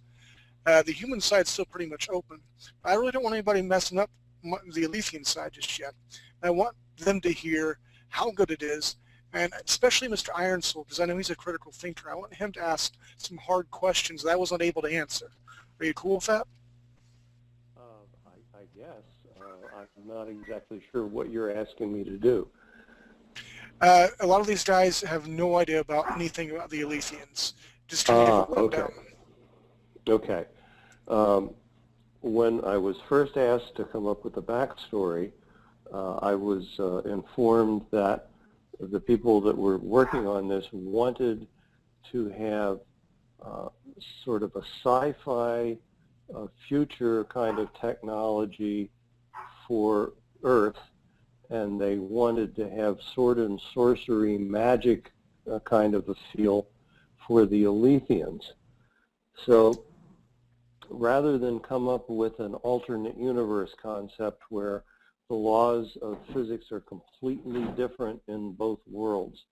The human side's still pretty much open. I really don't want anybody messing up the Alethian side just yet. I want them to hear how good it is, and especially Mr. Ironsoul, because I know he's a critical thinker. I want him to ask some hard questions that I was not able to answer. Are you cool with that? I guess. I'm not exactly sure what you're asking me to do. A lot of these guys have no idea about anything about the Alethians. Just trying to give a rundown. Okay. When I was first asked to come up with a backstory, I was informed that the people that were working on this wanted to have sort of a sci-fi future kind of technology for Earth, and they wanted to have sword and sorcery magic kind of a feel for the Alethians. So rather than come up with an alternate universe concept where the laws of physics are completely different in both worlds,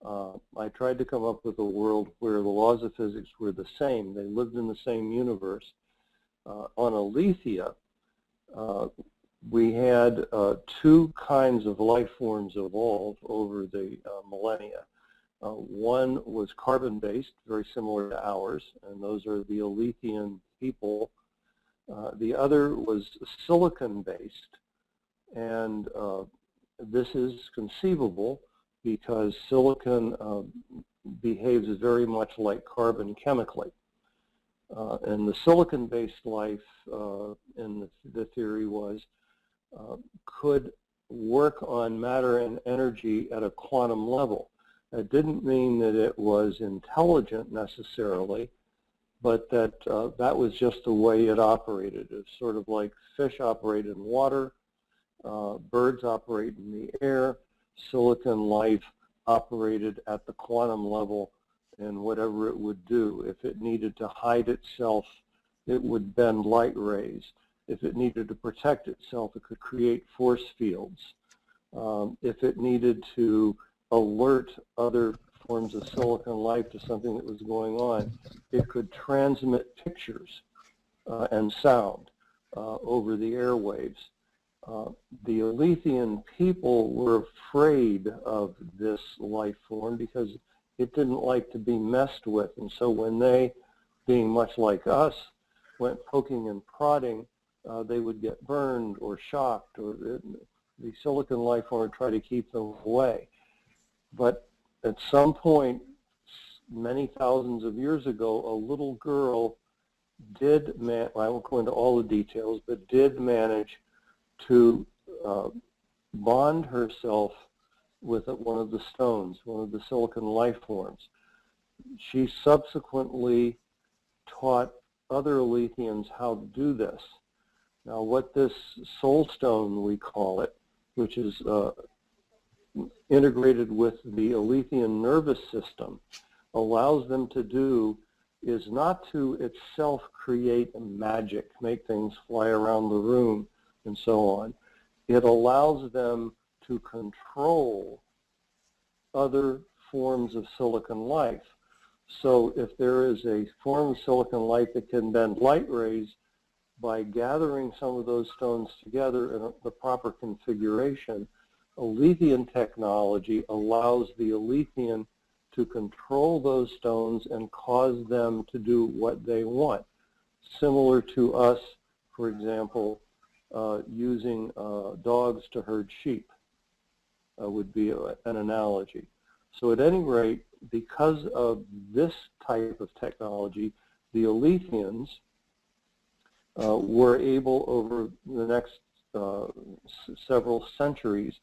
I tried to come up with a world where the laws of physics were the same. They lived in the same universe. On Alethea, we had 2 kinds of life forms evolve over the millennia. One was carbon-based, very similar to ours, and those are the Alethian people. The other was silicon-based, and this is conceivable because silicon behaves very much like carbon chemically. And the silicon-based life in the theory was could work on matter and energy at a quantum level. It didn't mean that it was intelligent necessarily, but that that was just the way it operated. It's sort of like fish operate in water, birds operate in the air, silicon life operated at the quantum level, and whatever it would do. If it needed to hide itself, it would bend light rays. If it needed to protect itself, it could create force fields. If it needed to alert other forms of silicon life to something that was going on, it could transmit pictures and sound over the airwaves. The Alethian people were afraid of this life form because it didn't like to be messed with, and so when they, being much like us, went poking and prodding, they would get burned or shocked, or the silicon life form and try to keep them away. But at some point, many thousands of years ago, a little girl did, I won't go into all the details, but did manage to bond herself with one of the stones, one of the silicon life forms. She subsequently taught other Alethians how to do this. Now, what this soul stone, we call it, which is integrated with the Alethian nervous system, allows them to do is not to itself create magic, make things fly around the room and so on. It allows them to control other forms of silicon life. So if there is a form of silicon life that can bend light rays, by gathering some of those stones together in the proper configuration, Alethian technology allows the Alethian to control those stones and cause them to do what they want. Similar to us, for example, using dogs to herd sheep would be an analogy. So at any rate, because of this type of technology, the Alethians were able over the next several centuries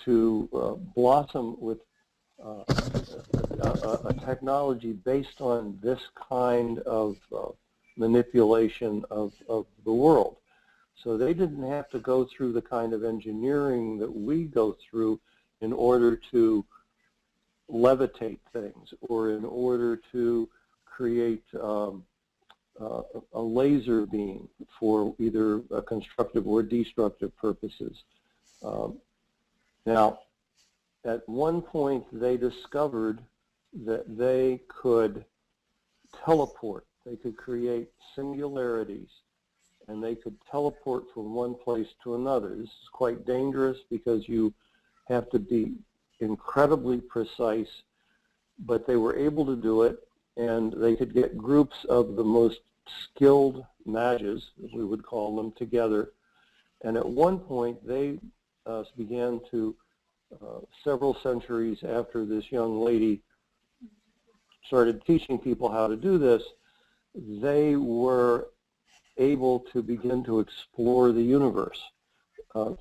to blossom with a technology based on this kind of manipulation of the world. So they didn't have to go through the kind of engineering that we go through in order to levitate things or in order to create a laser beam for either constructive or destructive purposes. Now, at one point they discovered that they could teleport. They could create singularities, and they could teleport from one place to another. This is quite dangerous because you have to be incredibly precise, but they were able to do it, and they could get groups of the most skilled mages, as we would call them, together. And at one point, they began to, several centuries after this young lady started teaching people how to do this, they were able to begin to explore the universe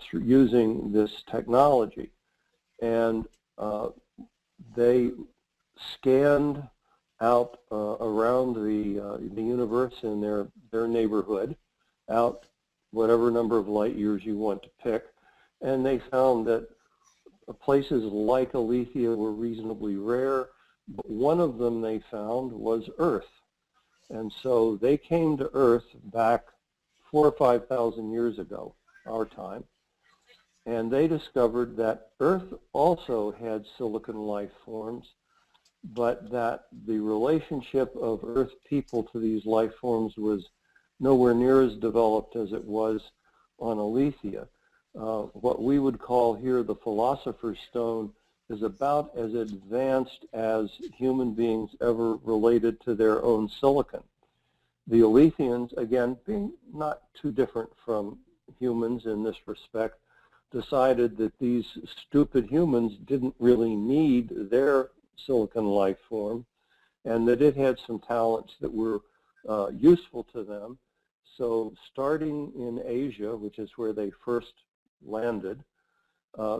through using this technology. And they scanned out around the universe in their neighborhood, out whatever number of light years you want to pick, and they found that places like Aletheia were reasonably rare, but one of them they found was Earth. And so they came to Earth back 4,000 or 5,000 years ago, our time, and they discovered that Earth also had silicon life forms, but that the relationship of Earth people to these life forms was nowhere near as developed as it was on Aletheia. What we would call here the Philosopher's Stone is about as advanced as human beings ever related to their own silicon. The Alethians, again, being not too different from humans in this respect, decided that these stupid humans didn't really need their silicon life form, and that it had some talents that were useful to them. So starting in Asia, which is where they first landed,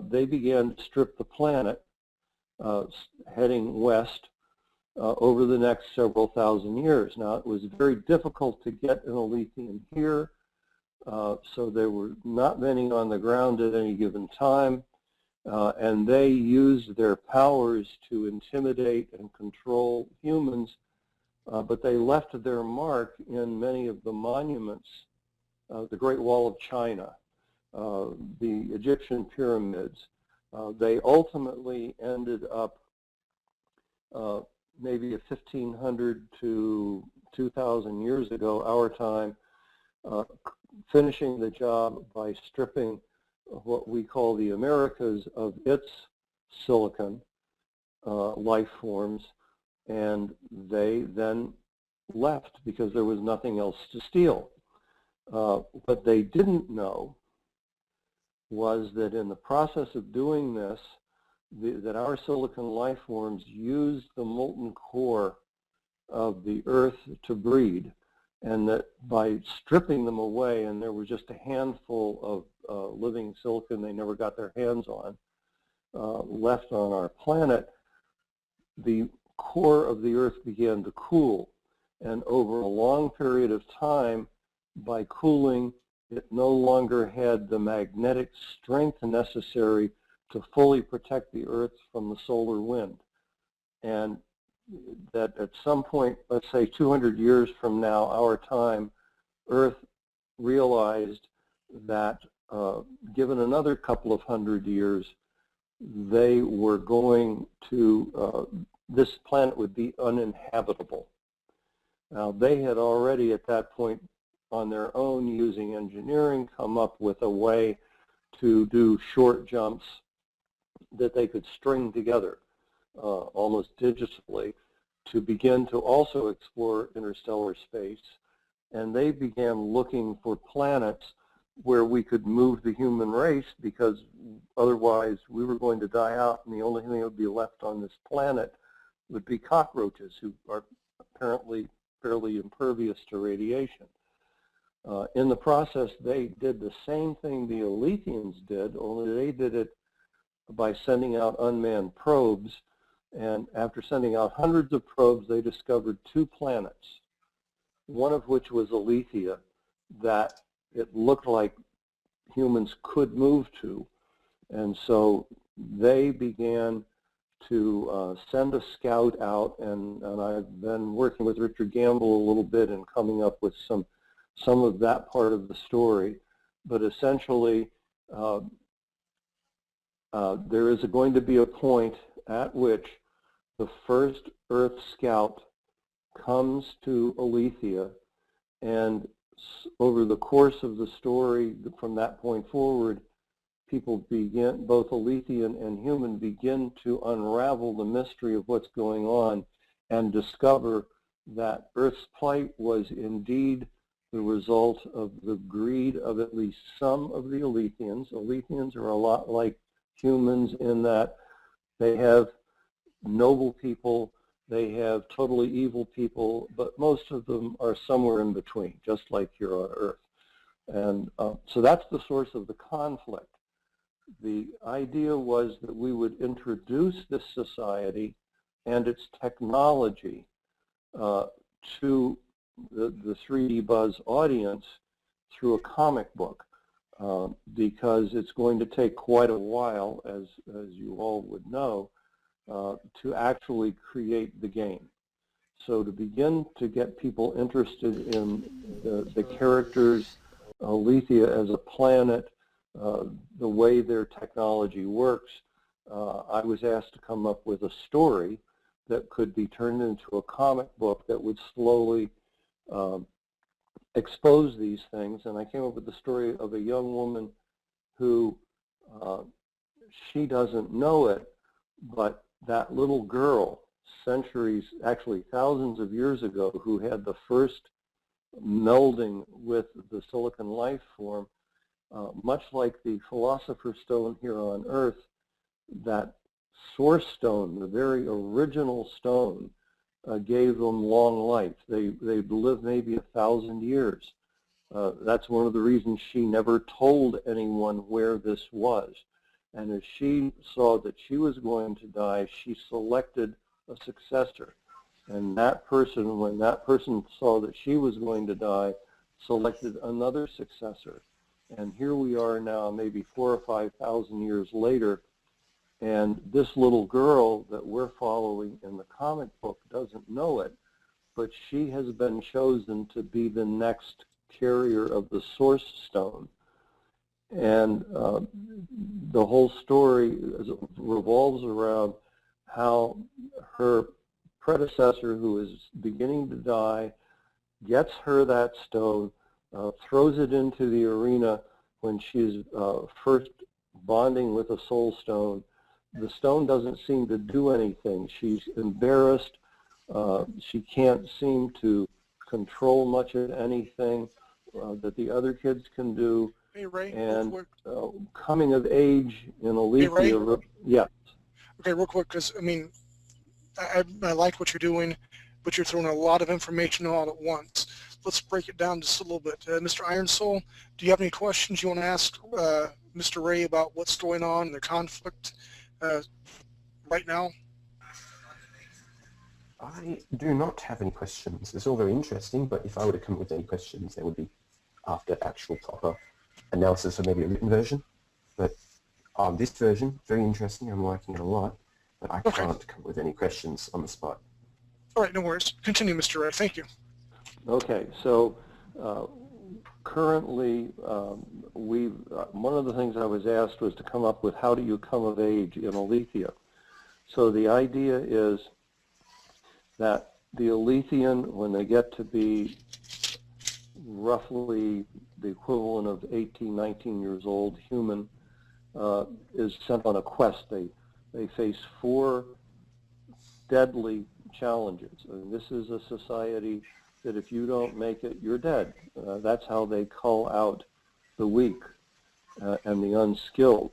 they began to strip the planet, heading west over the next several thousand years. Now, it was very difficult to get an Alethian here, so there were not many on the ground at any given time, and they used their powers to intimidate and control humans, but they left their mark in many of the monuments, the Great Wall of China, the Egyptian pyramids. They ultimately ended up maybe 1,500 to 2,000 years ago, our time, finishing the job by stripping what we call the Americas of its silicon life forms, and they then left because there was nothing else to steal. What they didn't know was that in the process of doing this, that our silicon life forms used the molten core of the Earth to breed, and that by stripping them away, and there was just a handful of living silicon they never got their hands on, left on our planet, the core of the Earth began to cool. And over a long period of time, by cooling, it no longer had the magnetic strength necessary to fully protect the Earth from the solar wind. And that at some point, let's say 200 years from now, our time, Earth realized that given another couple of hundred years, they were going to, this planet would be uninhabitable. Now, they had already at that point on their own, using engineering, come up with a way to do short jumps that they could string together almost digitally to begin to also explore interstellar space. And they began looking for planets where we could move the human race, because otherwise we were going to die out, and the only thing that would be left on this planet would be cockroaches, who are apparently fairly impervious to radiation. In the process, they did the same thing the Alethians did, only they did it by sending out unmanned probes. And after sending out hundreds of probes, they discovered 2 planets, one of which was Alethea, that it looked like humans could move to. And so they began to send a scout out, and I've been working with Richard Gamble a little bit and coming up with some of that part of the story. But essentially, there is going to be a point at which the first Earth scout comes to Alethea, and over the course of the story from that point forward, people begin, both Alethian and human, begin to unravel the mystery of what's going on and discover that Earth's plight was indeed the result of the greed of at least some of the Alethians. Alethians are a lot like humans in that they have noble people, they have totally evil people, but most of them are somewhere in between, just like here on Earth. And so that's the source of the conflict. The idea was that we would introduce this society and its technology to the 3D Buzz audience through a comic book, because it's going to take quite a while, as you all would know, to actually create the game. So to begin to get people interested in the characters, Alethea as a planet, the way their technology works, I was asked to come up with a story that could be turned into a comic book that would slowly expose these things. And I came up with the story of a young woman who, she doesn't know it, but that little girl, centuries, actually thousands of years ago, who had the first melding with the silicon life form, much like the Philosopher's Stone here on Earth, that source stone, the very original stone, gave them long life. They lived maybe 1,000 years. That's one of the reasons she never told anyone where this was. And as she saw that she was going to die, she selected a successor. And that person, when that person saw that she was going to die, selected another successor. And here we are now, maybe 4,000 or 5,000 years later, and this little girl that we're following in the comic book doesn't know it, but she has been chosen to be the next carrier of the Source Stone. And the whole story revolves around how her predecessor, who is beginning to die, gets her that stone, throws it into the arena when she's first bonding with a soul stone. The stone doesn't seem to do anything. She's embarrassed. She can't seem to control much of anything that the other kids can do. Hey, Ray, and real quick. coming of age in Alethea. Hey, Ray? Yeah. Okay, real quick, because, I mean, I like what you're doing, but you're throwing a lot of information all at once. Let's break it down just a little bit. Mr. Ironsoul, do you have any questions you want to ask Mr. Ray about what's going on in the conflict right now? I do not have any questions. It's all very interesting, but if I were to come up with any questions, they would be after actual proper analysis or maybe a written version. But this version, very interesting. I'm liking it a lot, but I can't come up with any questions on the spot. All right, no worries. Continue, Mr. Ray. Thank you. Okay, so currently one of the things I was asked was to come up with how do you come of age in Alethea. So the idea is that the Alethean, when they get to be roughly the equivalent of 18, 19 years old human, is sent on a quest. They face 4 deadly challenges. And this is a society that if you don't make it, you're dead. That's how they cull out the weak and the unskilled.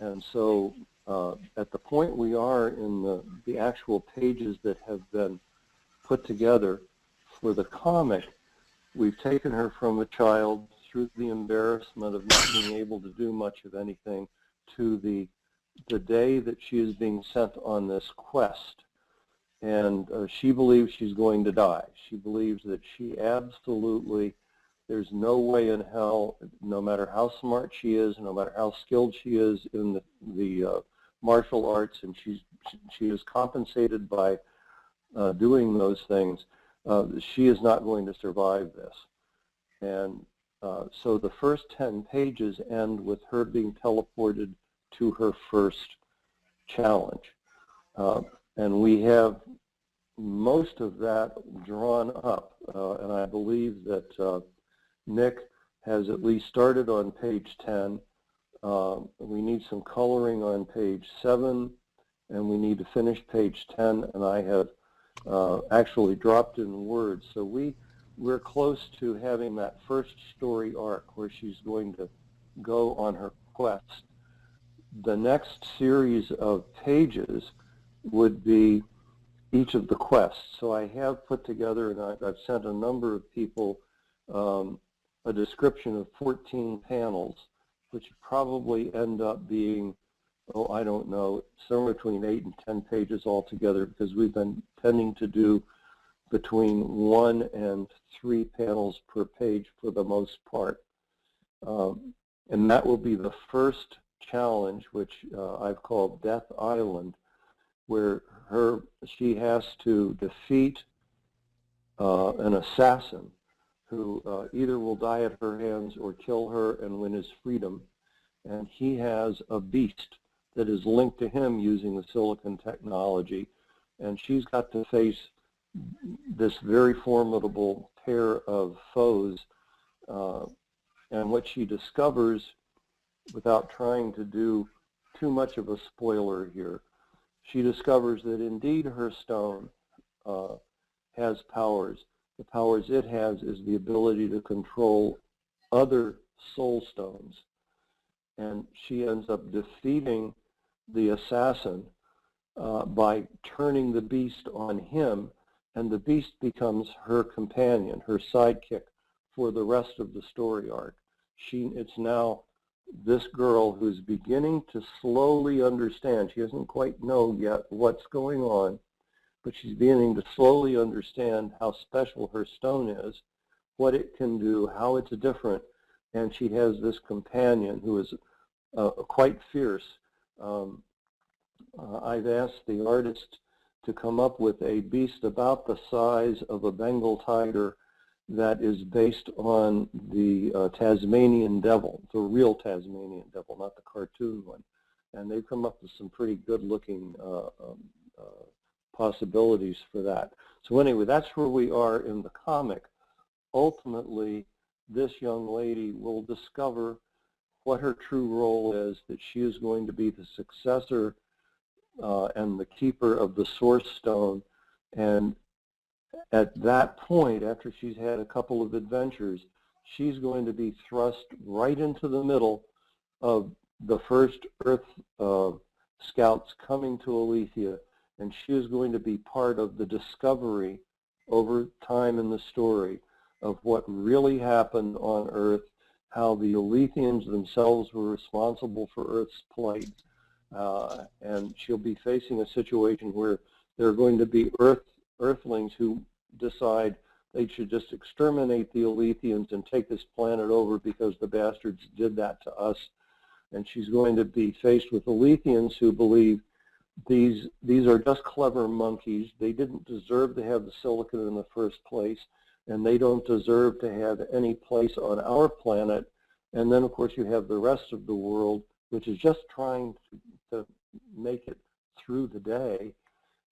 And so at the point we are in the actual pages that have been put together for the comic, we've taken her from a child through the embarrassment of not being able to do much of anything to the day that she is being sent on this quest. And she believes she's going to die. She believes that she absolutely, there's no way in hell, no matter how smart she is, no matter how skilled she is in the martial arts, and she is compensated by doing those things, she is not going to survive this. And so the first 10 pages end with her being teleported to her first challenge. And we have most of that drawn up, and I believe that Nick has at least started on page 10. We need some coloring on page 7, and we need to finish page 10, and I have actually dropped in words. So we're close to having that first story arc where she's going to go on her quest. The next series of pages would be each of the quests. So I have put together, and I've sent a number of people a description of 14 panels, which probably end up being, oh, I don't know, somewhere between 8 and 10 pages altogether, because we've been tending to do between 1 and 3 panels per page for the most part. And that will be the first challenge, which I've called Death Island, where she has to defeat an assassin who either will die at her hands or kill her and win his freedom. And he has a beast that is linked to him using the silicon technology. And she's got to face this very formidable pair of foes. And what she discovers, without trying to do too much of a spoiler here, she discovers that indeed her stone has powers. The powers it has is the ability to control other soul stones. And she ends up defeating the assassin by turning the beast on him, and the beast becomes her companion, her sidekick for the rest of the story arc. It's now this girl who's beginning to slowly understand. She doesn't quite know yet what's going on, but she's beginning to slowly understand how special her stone is, what it can do, how it's different, and she has this companion who is quite fierce. I've asked the artist to come up with a beast about the size of a Bengal tiger that is based on the Tasmanian devil, the real Tasmanian devil, not the cartoon one. And they've come up with some pretty good-looking possibilities for that. So anyway, that's where we are in the comic. Ultimately, this young lady will discover what her true role is, that she is going to be the successor and the keeper of the Source Stone. And at that point, after she's had a couple of adventures, she's going to be thrust right into the middle of the first Earth scouts coming to Alethea, and she is going to be part of the discovery over time in the story of what really happened on Earth, how the Alethians themselves were responsible for Earth's plight, and she'll be facing a situation where there are going to be Earthlings who decide they should just exterminate the Alethians and take this planet over because the bastards did that to us. And she's going to be faced with Alethians who believe these are just clever monkeys. They didn't deserve to have the silicon in the first place, and they don't deserve to have any place on our planet. And then, of course, you have the rest of the world, which is just trying to make it through the day.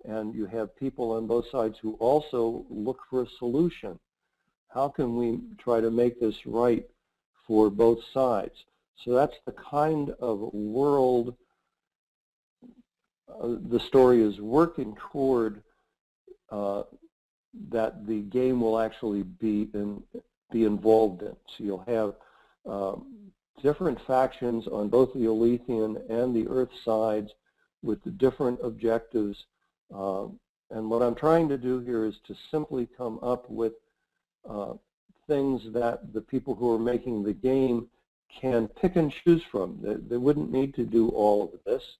And you have people on both sides who also look for a solution. How can we try to make this right for both sides? So that's the kind of world the story is working toward, that the game will actually be involved in. So you'll have different factions on both the Alethian and the Earth sides with the different objectives. And what I'm trying to do here is to simply come up with things that the people who are making the game can pick and choose from. They wouldn't need to do all of this,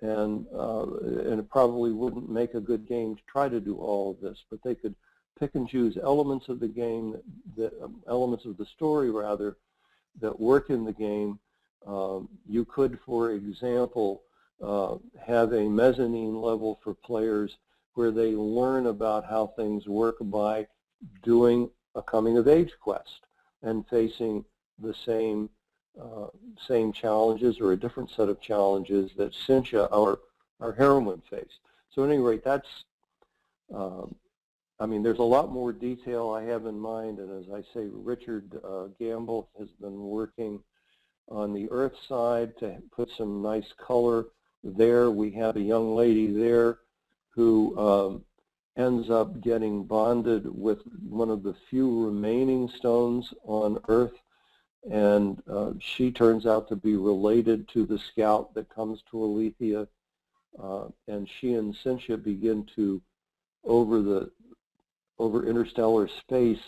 and it probably wouldn't make a good game to try to do all of this, but they could pick and choose elements of the game, elements of the story rather, that work in the game. You could, for example, have a mezzanine level for players where they learn about how things work by doing a coming-of-age quest and facing the same challenges or a different set of challenges that Cynthia, our heroine, faced. So at any rate, that's, I mean, there's a lot more detail I have in mind, and as I say, Richard Gamble has been working on the Earth side to put some nice color there. We have a young lady there who ends up getting bonded with one of the few remaining stones on Earth, and she turns out to be related to the scout that comes to Alethea, and she and Cynthia begin to, over interstellar space,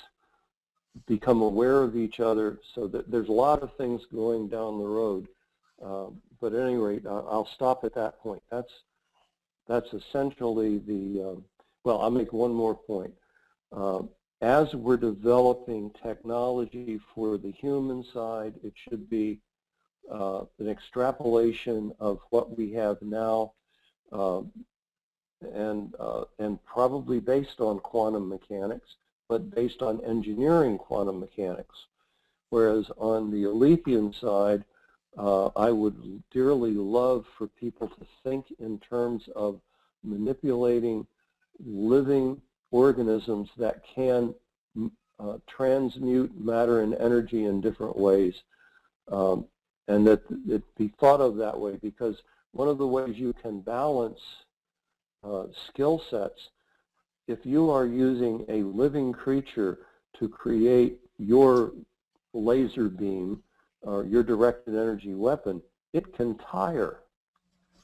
become aware of each other, so that there's a lot of things going down the road. But at any rate, I'll stop at that point. That's essentially the, well, I'll make one more point. As we're developing technology for the human side, it should be an extrapolation of what we have now, and probably based on quantum mechanics, but based on engineering quantum mechanics. Whereas on the Alethian side, I would dearly love for people to think in terms of manipulating living organisms that can transmute matter and energy in different ways, and that it be thought of that way, because one of the ways you can balance skill sets, if you are using a living creature to create your laser beam or your directed energy weapon, it can tire.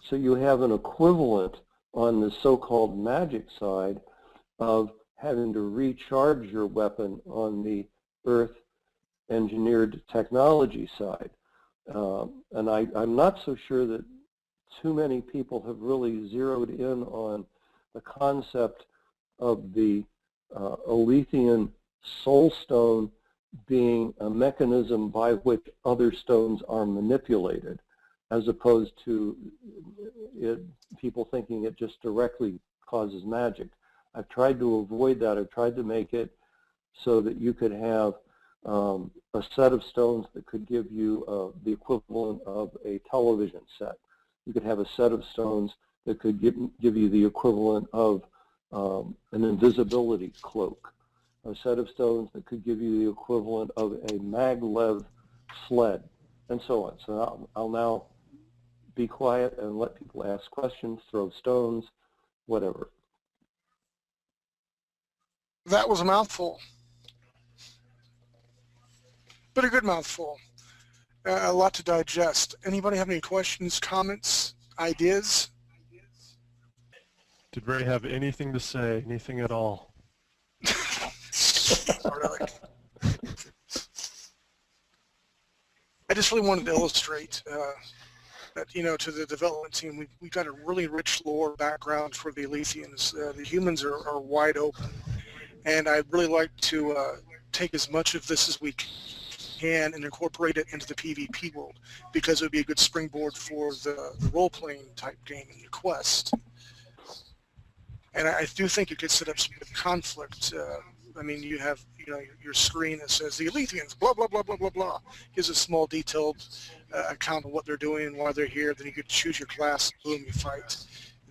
So you have an equivalent on the so-called magic side of having to recharge your weapon on the Earth engineered technology side. And I'm not so sure that too many people have really zeroed in on the concept of the Alethian soul stone being a mechanism by which other stones are manipulated, as opposed to people thinking it just directly causes magic. I've tried to avoid that. I've tried to make it so that you could have a set of stones that could give you the equivalent of a television set. You could have a set of stones that could give you the equivalent of an invisibility cloak, a set of stones that could give you the equivalent of a maglev sled, and so on. So I'll now be quiet and let people ask questions, throw stones, whatever. That was a mouthful. but a good mouthful. A lot to digest. Anybody have any questions, comments, ideas? Did Ray have anything to say? Anything at all? Really. I just really wanted to illustrate that, you know, to the development team, we've got a really rich lore background for the Elysians. The humans are wide open, and I'd really like to take as much of this as we can and incorporate it into the PvP world, because it would be a good springboard for the role-playing type game in the Quest. And I do think it could set up some good conflict. I mean, you have, you know, your screen that says the Elysians, blah, blah, blah, blah, blah, blah. Gives a small detailed account of what they're doing and why they're here. Then you could choose your class, boom, you fight.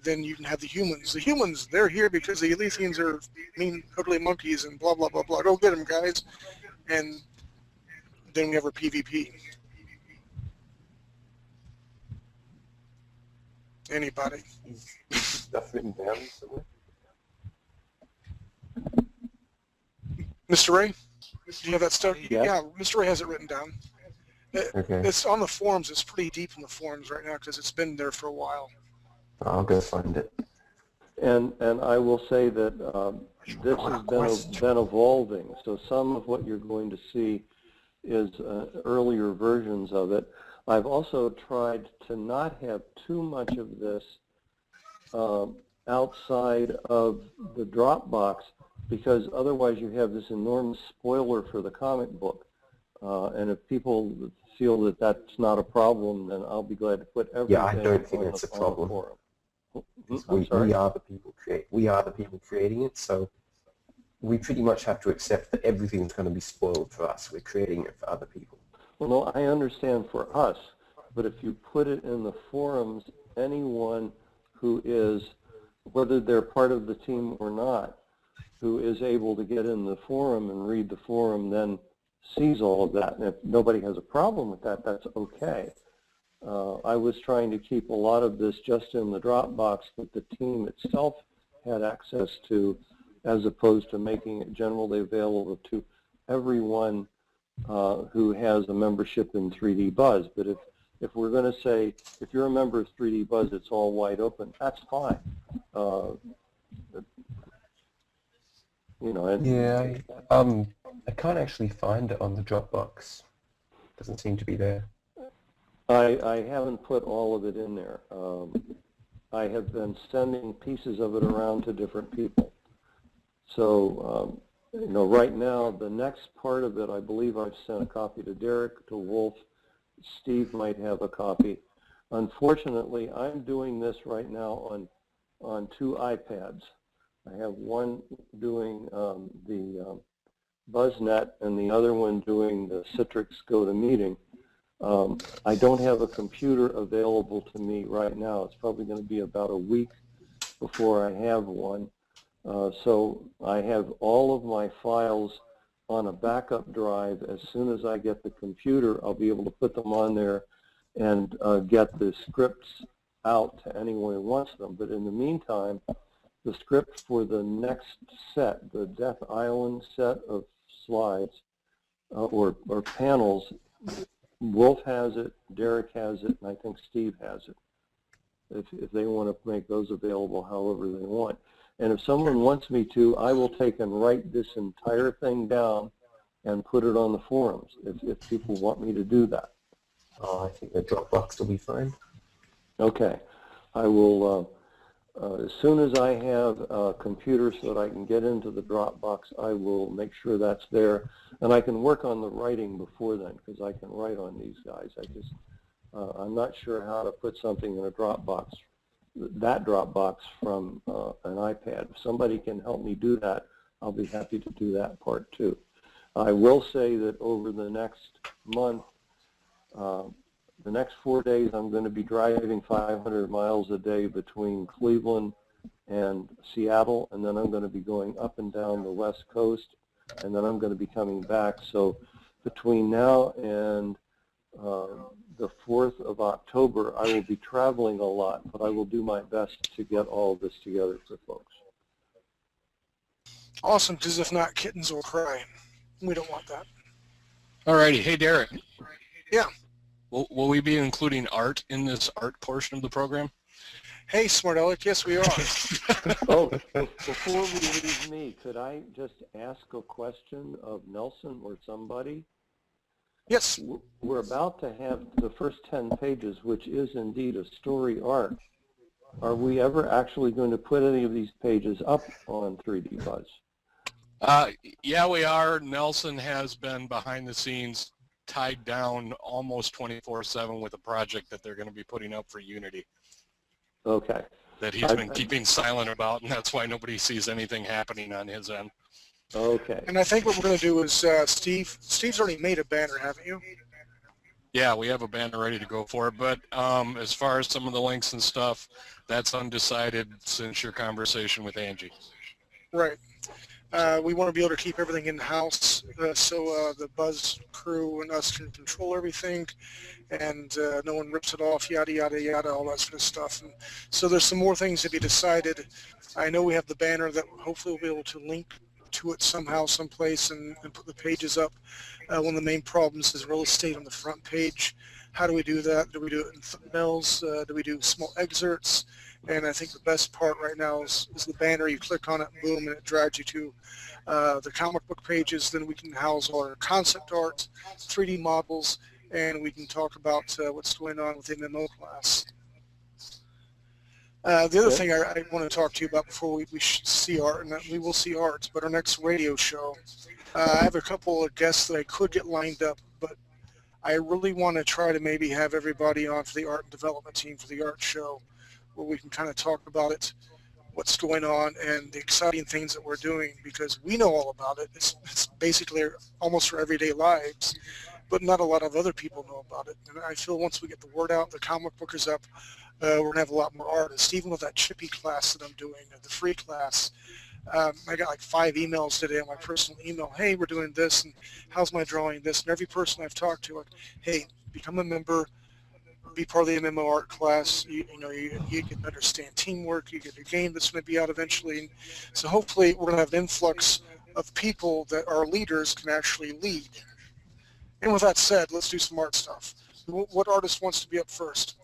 Then you can have the humans. The humans, they're here because the Elysians are mean, ugly monkeys and blah, blah, blah, blah. Go get them, guys. And then we have our PvP. Anybody? Is stuff written down somewhere? Mr. Ray? Do you have that stuff? Yes. Yeah, Mr. Ray has it written down. Okay. It's on the forums. It's pretty deep in the forums right now because it's been there for a while. I'll go find it. And I will say that this has been evolving. So some of what you're going to see is earlier versions of it. I've also tried to not have too much of this outside of the Dropbox, because otherwise you have this enormous spoiler for the comic book. And if people feel that that's not a problem, then I'll be glad to put everything. Yeah, I don't think that's a problem. We are the people creating it, so we pretty much have to accept that everything's going to be spoiled for us. We're creating it for other people. Well, no, I understand for us, but if you put it in the forums, anyone who is, whether they're part of the team or not, who is able to get in the forum and read the forum, then sees all of that. And if nobody has a problem with that, that's okay. I was trying to keep a lot of this just in the Dropbox that the team itself had access to, as opposed to making it generally available to everyone who has a membership in 3D Buzz. But if we're going to say, if you're a member of 3D Buzz, it's all wide open, that's fine. You know, Yeah, I can't actually find it on the Dropbox. Doesn't seem to be there. I haven't put all of it in there. I have been sending pieces of it around to different people. So, you know, right now, the next part of it, I believe I've sent a copy to Derek, to Wolf. Steve might have a copy. Unfortunately, I'm doing this right now on 2 iPads. I have one doing the BuzzNet and the other one doing the Citrix GoToMeeting. I don't have a computer available to me right now. It's probably going to be about a week before I have one. So I have all of my files on a backup drive. As soon as I get the computer, I'll be able to put them on there and get the scripts out to anyone who wants them. But in the meantime, the script for the next set, the Death Island set of slides or panels, Wolf has it, Derek has it, and I think Steve has it, if they want to make those available however they want. And if someone wants me to, I will take and write this entire thing down and put it on the forums if people want me to do that. I think the Dropbox will be fine. Okay. I will, as soon as I have a computer so that I can get into the Dropbox, I will make sure that's there. And I can work on the writing before then, because I can write on these guys. I'm not sure how to put something in a Dropbox, that Dropbox from an iPad. If somebody can help me do that, I'll be happy to do that part too. I will say that over the next month, the next 4 days, I'm going to be driving 500 miles a day between Cleveland and Seattle, and then I'm going to be going up and down the West Coast, and then I'm going to be coming back. So between now and the 4th of October, I will be traveling a lot, but I will do my best to get all of this together for folks. Awesome, because if not, kittens will cry. We don't want that. Alrighty. Hey, Derek. Yeah. Will we be including art in this art portion of the program? Hey, Smart Alec, yes we are. Oh, before we leave me, could I just ask a question of Nelson or somebody? Yes. We're about to have the first 10 pages, which is indeed a story arc. Are we ever actually going to put any of these pages up on 3D Buzz? Yeah, we are. Nelson has been behind the scenes tied down almost 24/7 with a project that they're going to be putting up for Unity Okay. that he's been keeping silent about, and that's why nobody sees anything happening on his end. Okay. And I think what we're going to do is, Steve's already made a banner, haven't you? Yeah, we have a banner ready to go for it, but as far as some of the links and stuff, that's undecided since your conversation with Angie. Right. We want to be able to keep everything in-house so the Buzz crew and us can control everything and no one rips it off, yada, yada, yada, all that sort of stuff. And so there's some more things to be decided. I know we have the banner that hopefully we'll be able to link to it somehow, someplace, and put the pages up. One of the main problems is real estate on the front page. How do we do that? Do we do it in thumbnails? Do we do small excerpts? And I think the best part right now is the banner. You click on it, boom, and it drags you to the comic book pages. Then we can house all our concept art, 3D models, and we can talk about what's going on with the MMO class. The other thing I want to talk to you about before we see art, and we will see art, but our next radio show, I have a couple of guests that I could get lined up, but I really want to try to maybe have everybody on for the art and development team for the art show, where we can kind of talk about it, what's going on, and the exciting things that we're doing, because we know all about it. It's basically almost our everyday lives, but not a lot of other people know about it. And I feel once we get the word out, the comic book is up, we're going to have a lot more artists. Even with that Chippy class that I'm doing, the free class, I got like 5 emails today on my personal email. Hey, we're doing this, and how's my drawing this? And every person I've talked to, like, hey, become a member, be part of the MMO art class. You can understand teamwork. You get a game that's going to be out eventually. And so hopefully we're going to have an influx of people that our leaders can actually lead. And with that said, let's do some art stuff. What artist wants to be up first?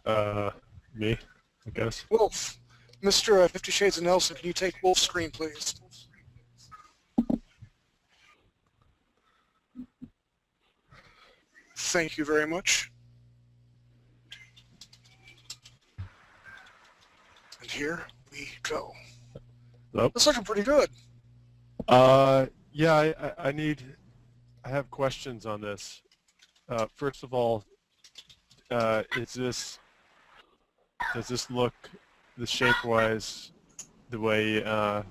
Me, I guess. Wolf. Mr. 50 Shades of Nelson, can you take Wolf's screen, please? Thank you very much. And here we go. Hello? That's looking pretty good. Yeah, I have questions on this. First of all, does this look, the shape-wise, the way you had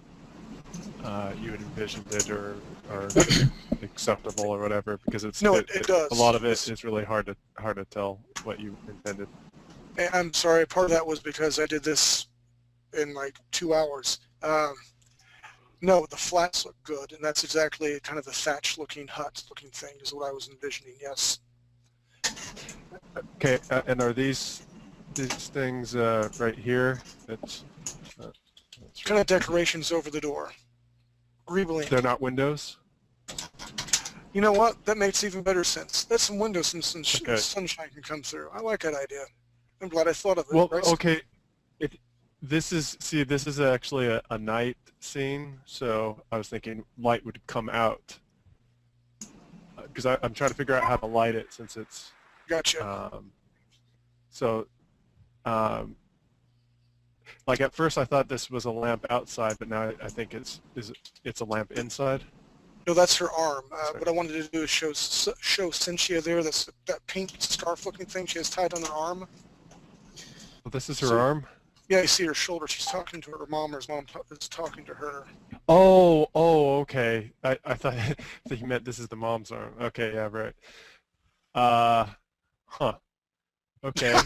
envisioned it, or acceptable, or whatever? Because it does. A lot of it is really hard to tell what you intended. I'm sorry. Part of that was because I did this in like 2 hours. No, the flats look good, and that's exactly kind of the thatch-looking hut-looking thing is what I was envisioning. Yes. Okay, and are these things right here? That's kind of decorations over the door. Rebelling. They're not windows? You know what? That makes even better sense. That's some windows and some sunshine can come through. I like that idea. I'm glad I thought of it. Well, right? Okay. This is actually a night scene, so I was thinking light would come out. Because I'm trying to figure out how to light it since it's... Gotcha. Like at first I thought this was a lamp outside, but now I think it's a lamp inside. No, that's her arm. What I wanted to do is show Cynthia there. That pink scarf-looking thing she has tied on her arm. Well, this is her arm? Yeah, you see her shoulder. She's talking to her mom, or his mom is talking to her. Oh, okay. I thought that you meant this is the mom's arm. Okay, yeah, right. Huh. Okay.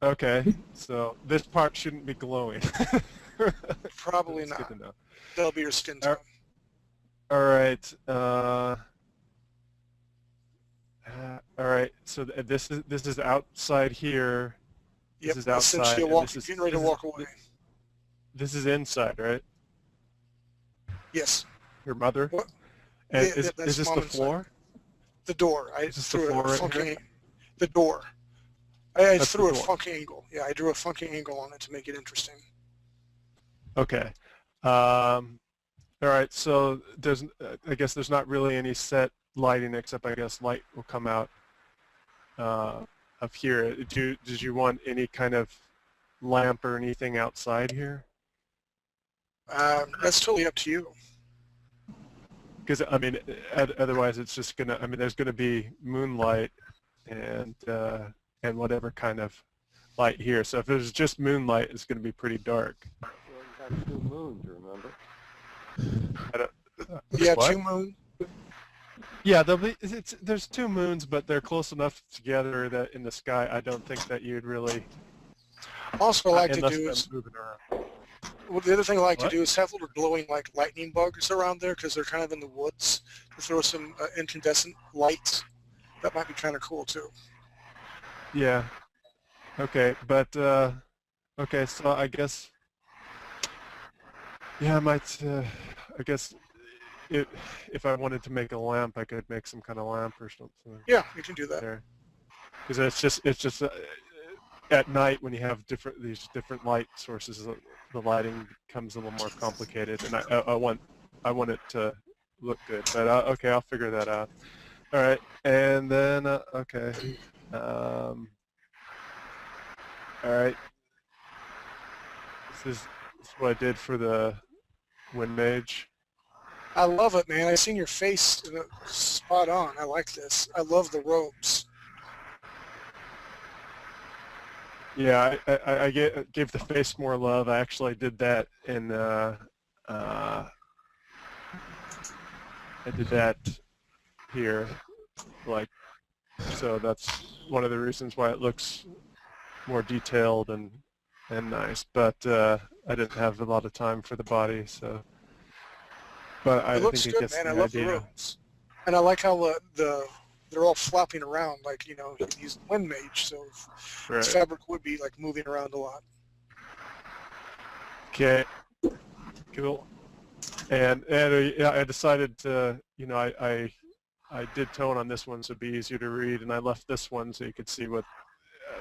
Okay, so this part shouldn't be glowing. Probably not. Good to know. That'll be your skin tone. All right. All right. So this is outside here. Yep, this is outside. Getting ready to walk away. This is inside, right? Yes. Your mother? What? And Yeah, is that's this mom the inside. floor? The door. I Is this the threw floor a right funky. here? The door. I That's the threw a door. funky angle. Yeah, I drew a funky angle on it to make it interesting. Okay. All right. So there's, I guess there's not really any set lighting except I guess light will come out up here. Did you want any kind of lamp or anything outside here? That's totally up to you. Because I mean, otherwise it's just gonna. I mean, there's gonna be moonlight and whatever kind of light here. So if there's just moonlight, it's gonna be pretty dark. So you have 2 moons, remember? I don't, Yeah, what? 2 moon. Yeah, there's 2 moons, but they're close enough together that in the sky, I don't think that you'd really. Also, I like to unless do they're is moving around. well, the other thing I like What? to do is have little glowing like lightning bugs around there because they're kind of in the woods. To throw some incandescent lights. That might be kind of cool too. Yeah. Okay, but okay, so I guess. Yeah, I might. I guess if I wanted to make a lamp, I could make some kind of lamp or something Yeah, you can do that. there. Because it's just at night when you have these different light sources, the lighting becomes a little more complicated, and I want it to look good. But okay, I'll figure that out. All right, and then okay, all right. This is what I did for the Wind Mage. I love it, man. I seen your face spot on. I like this. I love the robes. Yeah, I gave the face more love. I actually did that in I did that here, like, so that's one of the reasons why it looks more detailed and nice. But I didn't have a lot of time for the body, so. But I It looks think it good, gets man. the I love the idea. robes. And I like how they're all flopping around, like, you know, he's Wind Mage, so Right. his fabric would be like moving around a lot. Okay. Cool. And yeah, I decided to, you know, I did tone on this one so it'd be easier to read, and I left this one so you could see what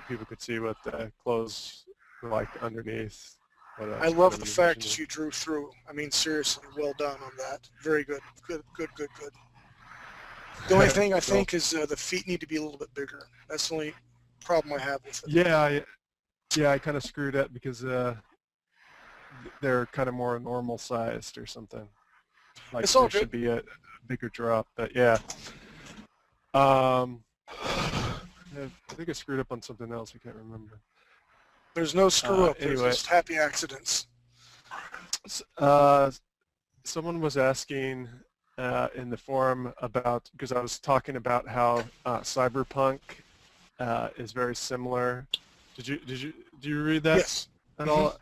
people could see what the clothes were like underneath. I love the fact that you drew through. I mean, seriously, well done on that. Very good. Good. The only thing I think is the feet need to be a little bit bigger. That's the only problem I have with it. Yeah, I kind of screwed up because they're kind of more normal sized or something. Like It's all there should good. be a bigger drop, but yeah. I think I screwed up on something else. I can't remember. There's no screw up. There's Anyway. just happy accidents. Someone was asking in the forum about, because I was talking about how cyberpunk is very similar. Do you read that Yes. at all?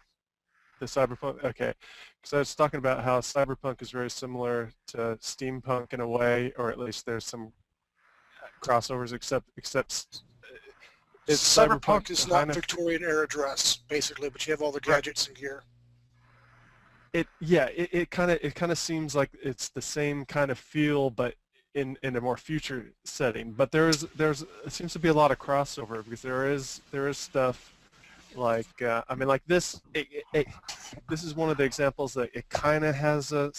The cyberpunk. Okay, because I was talking about how cyberpunk is very similar to steampunk in a way, or at least there's some crossovers. Except Cyberpunk is not kind of, Victorian era dress, basically, but you have all the gadgets and gear. It kind of seems like it's the same kind of feel, but in a more future setting. But there's it seems to be a lot of crossover because there is stuff like I mean, like this. This is one of the examples that it kind of has a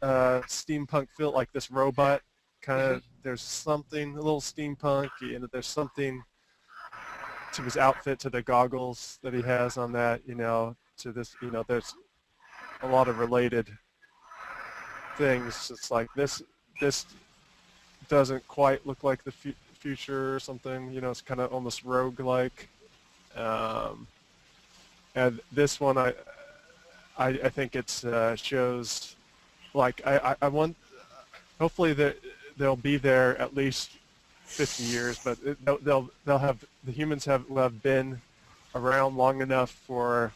steampunk feel, like this robot kind of. There's something a little steampunky, and there's something to his outfit, to the goggles that he has on that. You know, to this. You know, there's a lot of related things. It's like this doesn't quite look like the future or something. You know, it's kind of almost rogue-like. And this one, I think it's shows, like I want. Hopefully that they'll be there at least 50 years, but they'll have, the humans will have been around long enough for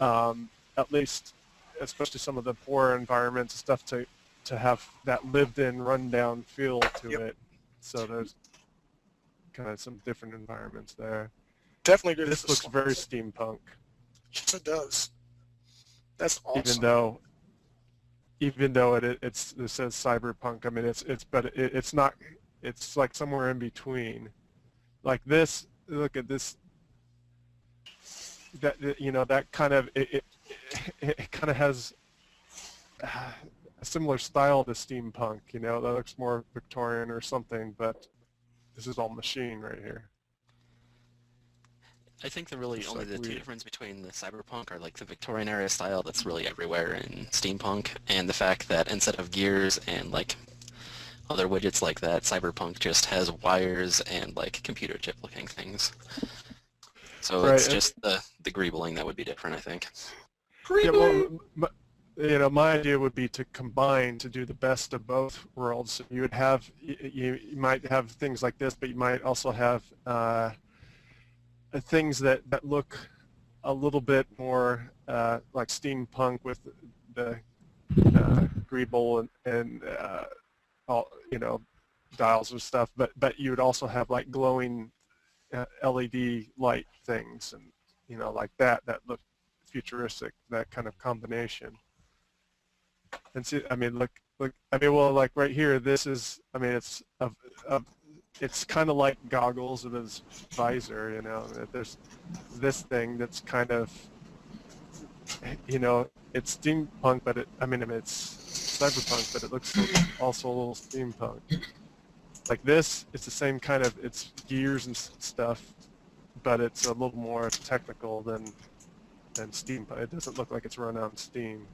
at least, especially some of the poorer environments and stuff, to have that lived-in, run-down feel to it. So there's kind of some different environments there. Definitely good. This looks very steampunk. Yes, it does. That's awesome. even though it says cyberpunk, I mean it's not, it's like somewhere in between. Like this, look at this. That that kind of it kind of has a similar style to steampunk. That looks more Victorian or something, but this is all machine right here. I think the really It's only like the two weird. difference between the cyberpunk are like the Victorian era style that's really everywhere in steampunk, and the fact that instead of gears and like other widgets like that, cyberpunk just has wires and like computer chip looking things. So Right, it's just the greebling that would be different, I think. Yeah, well, my idea would be to combine to do the best of both worlds. So you would have, you might have things like this, but you might also have things that look a little bit more like steampunk with the greeble and all dials and stuff. But you would also have like glowing LED light things and like that look futuristic, that kind of combination. And see, I mean, look, I mean, well, like right here, this is, I mean, it's kind of like goggles with his visor, There's this thing that's kind of, it's steampunk, but it's cyberpunk, but it looks also a little steampunk. Like this, it's the same kind of, it's gears and stuff, but it's a little more technical than steampunk. It doesn't look like it's run on Steam.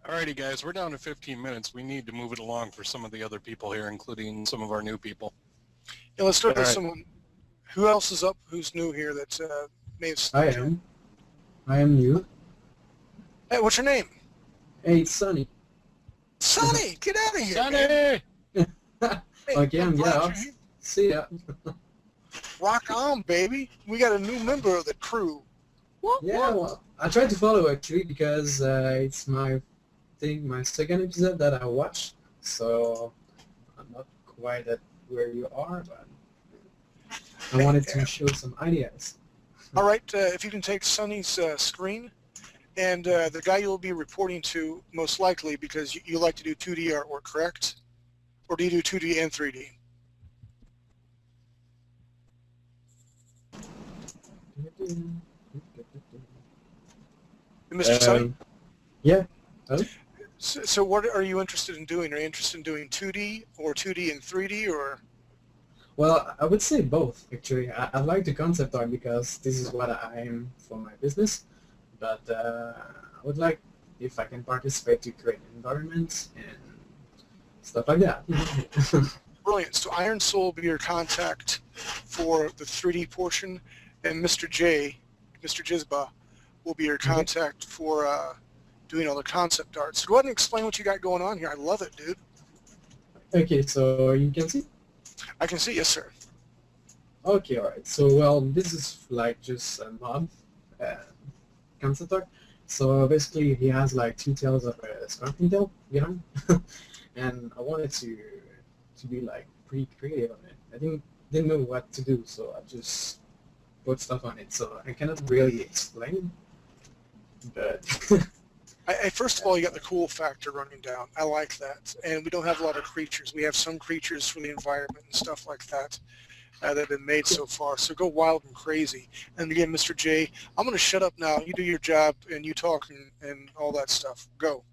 Alrighty, guys, we're down to 15 minutes. We need to move it along for some of the other people here, including some of our new people. Yeah, let's start with All right. someone. Who else is up? Who's new here? That may have. I am new. Hey, what's your name? Hey, it's Sunny. Sonny, get out of here. Man. Sonny! Hey, Okay, I'm glad out. you're here. See ya. Rock on, baby. We got a new member of the crew. Yeah, well, I tried to follow actually because it's my second episode that I watched, so I'm not quite at where you are, but I wanted to show some ideas. All right, if you can take Sonny's screen, and the guy you'll be reporting to most likely, because you like to do 2D artwork, correct? Or do you do 2D and 3D? Mr. Sonny? Yeah. So what are you interested in doing? Are you interested in doing 2D or 2D and 3D, or? Well, I would say both, actually. I like the concept art because this is what I am for my business, but I would like, if I can participate, to create environments and stuff like that. Brilliant. So Iron Soul will be your contact for the 3D portion, and Mr. Jizba, will be your contact for doing all the concept art. So go ahead and explain what you got going on here. I love it, dude. Okay, so you can see? I can see, yes, sir. Okay, alright. So, well, this is like just a mod concept art. So basically, he has like two tails of a scorpion tail behind, and I wanted to be like pretty creative on it. I didn't know what to do, so I just put stuff on it. So I cannot really explain, but First of all, you got the cool factor running down. I like that. And we don't have a lot of creatures. We have some creatures for the environment and stuff like that that have been made so far. So go wild and crazy. And again, Mr. J, I'm going to shut up now. You do your job and you talk and all that stuff. Go.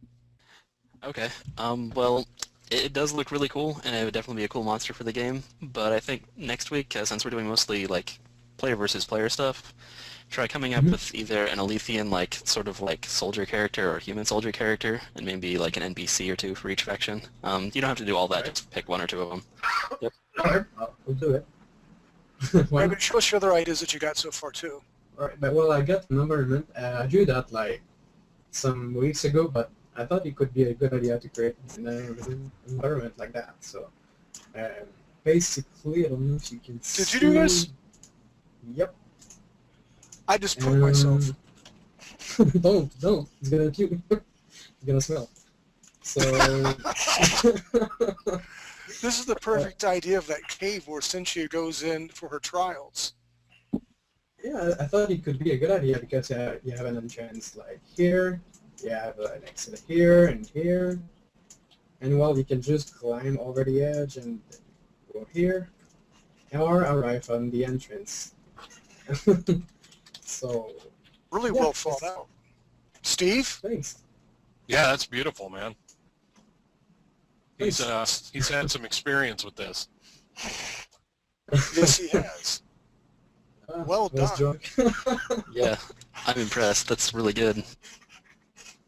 Okay. Well, it does look really cool, and it would definitely be a cool monster for the game. But I think next week, since we're doing mostly like player versus player stuff, try coming up with either an Alethian like sort of like soldier character or human soldier character, and maybe like an NPC or two for each faction. You don't have to do all that; just pick one or two of them. Yep. Alright, we'll do it. Right, but show us your other ideas that you got so far too. Alright, but well, I got an environment. I drew that like some weeks ago, but I thought it could be a good idea to create an environment like that. So basically, I don't know if you can see. Did you do this? Yep. I just put myself. Don't. It's gonna puke. It's gonna smell. So. This is the perfect idea of that cave where Cynthia goes in for her trials. Yeah, I thought it could be a good idea because you have an entrance like here, you have an exit here and here, and well, you can just climb over the edge and go here, or arrive on the entrance. So, Really yeah, well thought out. Steve? thanks. Yeah, that's beautiful, man. He's had some experience with this. Yes, he has. Well nice done. joke. Yeah, I'm impressed. That's really good.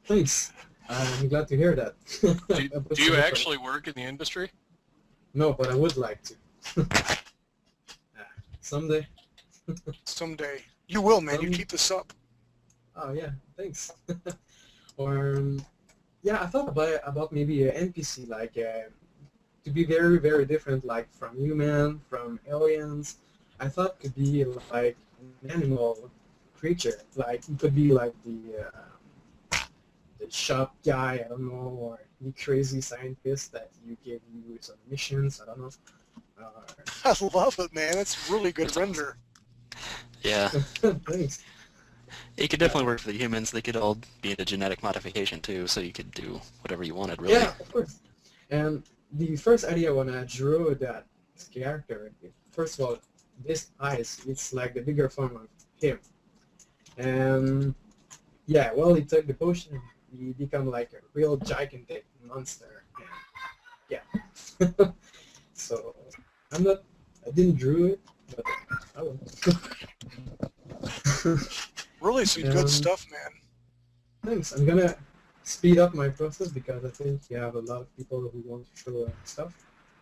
Thanks. I'm glad to hear that. Do you actually work in the industry? No, but I would like to. Someday. Someday. You will, man. You keep this up. Oh yeah, thanks. Or yeah, I thought about maybe an NPC like to be very very different, like from human, from aliens. I thought it could be like an animal creature, like it could be like the shop guy, I don't know, or the crazy scientist that you give you some missions, I don't know. I love it, man. That's really good render. Yeah. Thanks. It could definitely work for the humans. They could all be into genetic modification too, so you could do whatever you wanted, really. Yeah, of course. And the first idea when I drew that character, first of all, this eyes, it's like the bigger form of him. And yeah, well, he took the potion, he become like a real gigantic monster. And, yeah. So I didn't draw it, but I will. Really some good stuff, man. Thanks. I'm gonna speed up my process because I think you have a lot of people who want to show stuff.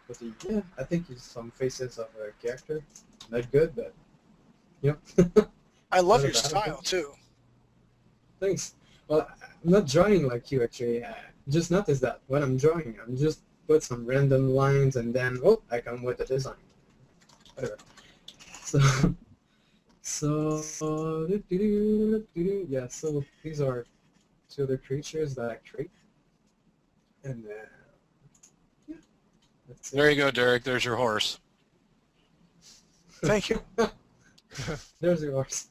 But yeah, I think it's some faces of a character. Not good, but yeah. I love your style too. Thanks. Well, I'm not drawing like you actually. Just notice that when I'm drawing, I'm just put some random lines and then I come with a design. Whatever. So yeah. So these are two of the creatures that I create, and yeah. That's There you go, Derek. There's your horse. Thank you. There's your horse.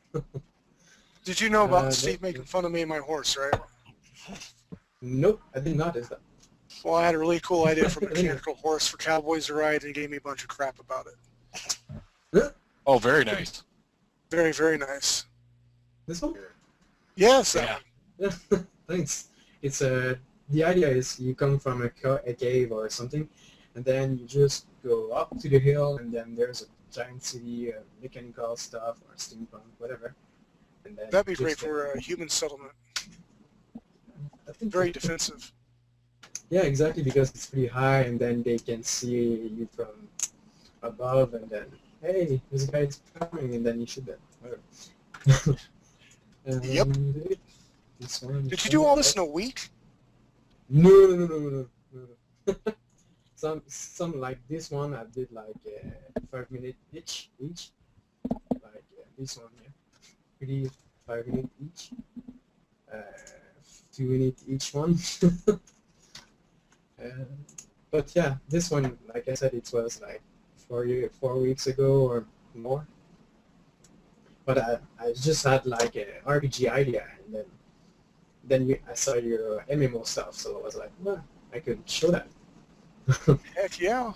Did you know about Steve making fun of me and my horse, right? Nope, I didn't notice that. Well, I had a really cool idea for a mechanical horse for cowboys to ride, and he gave me a bunch of crap about it. Oh, very nice. Very, very nice. This one? Yes. Yeah. Yeah. Thanks. It's the idea is you come from a cave or something, and then you just go up to the hill, and then there's a giant city, mechanical stuff or steampunk, whatever. And then That'd be great for a human settlement. I think Very defensive. Yeah, exactly, because it's pretty high, and then they can see you from above, and then, hey, this guy's coming, and then you shoot them. Whatever. Yep. This one, Did you do all this in a week? No. Some like this one I did like 5 minutes each. Like this one, yeah. Pretty 5 minutes each. 2 minutes each one. But yeah, this one, like I said, it was like 4 weeks ago or more. But I just had like an RPG idea, and then I saw your MMO stuff, so I was like, well, I could show that. Heck yeah.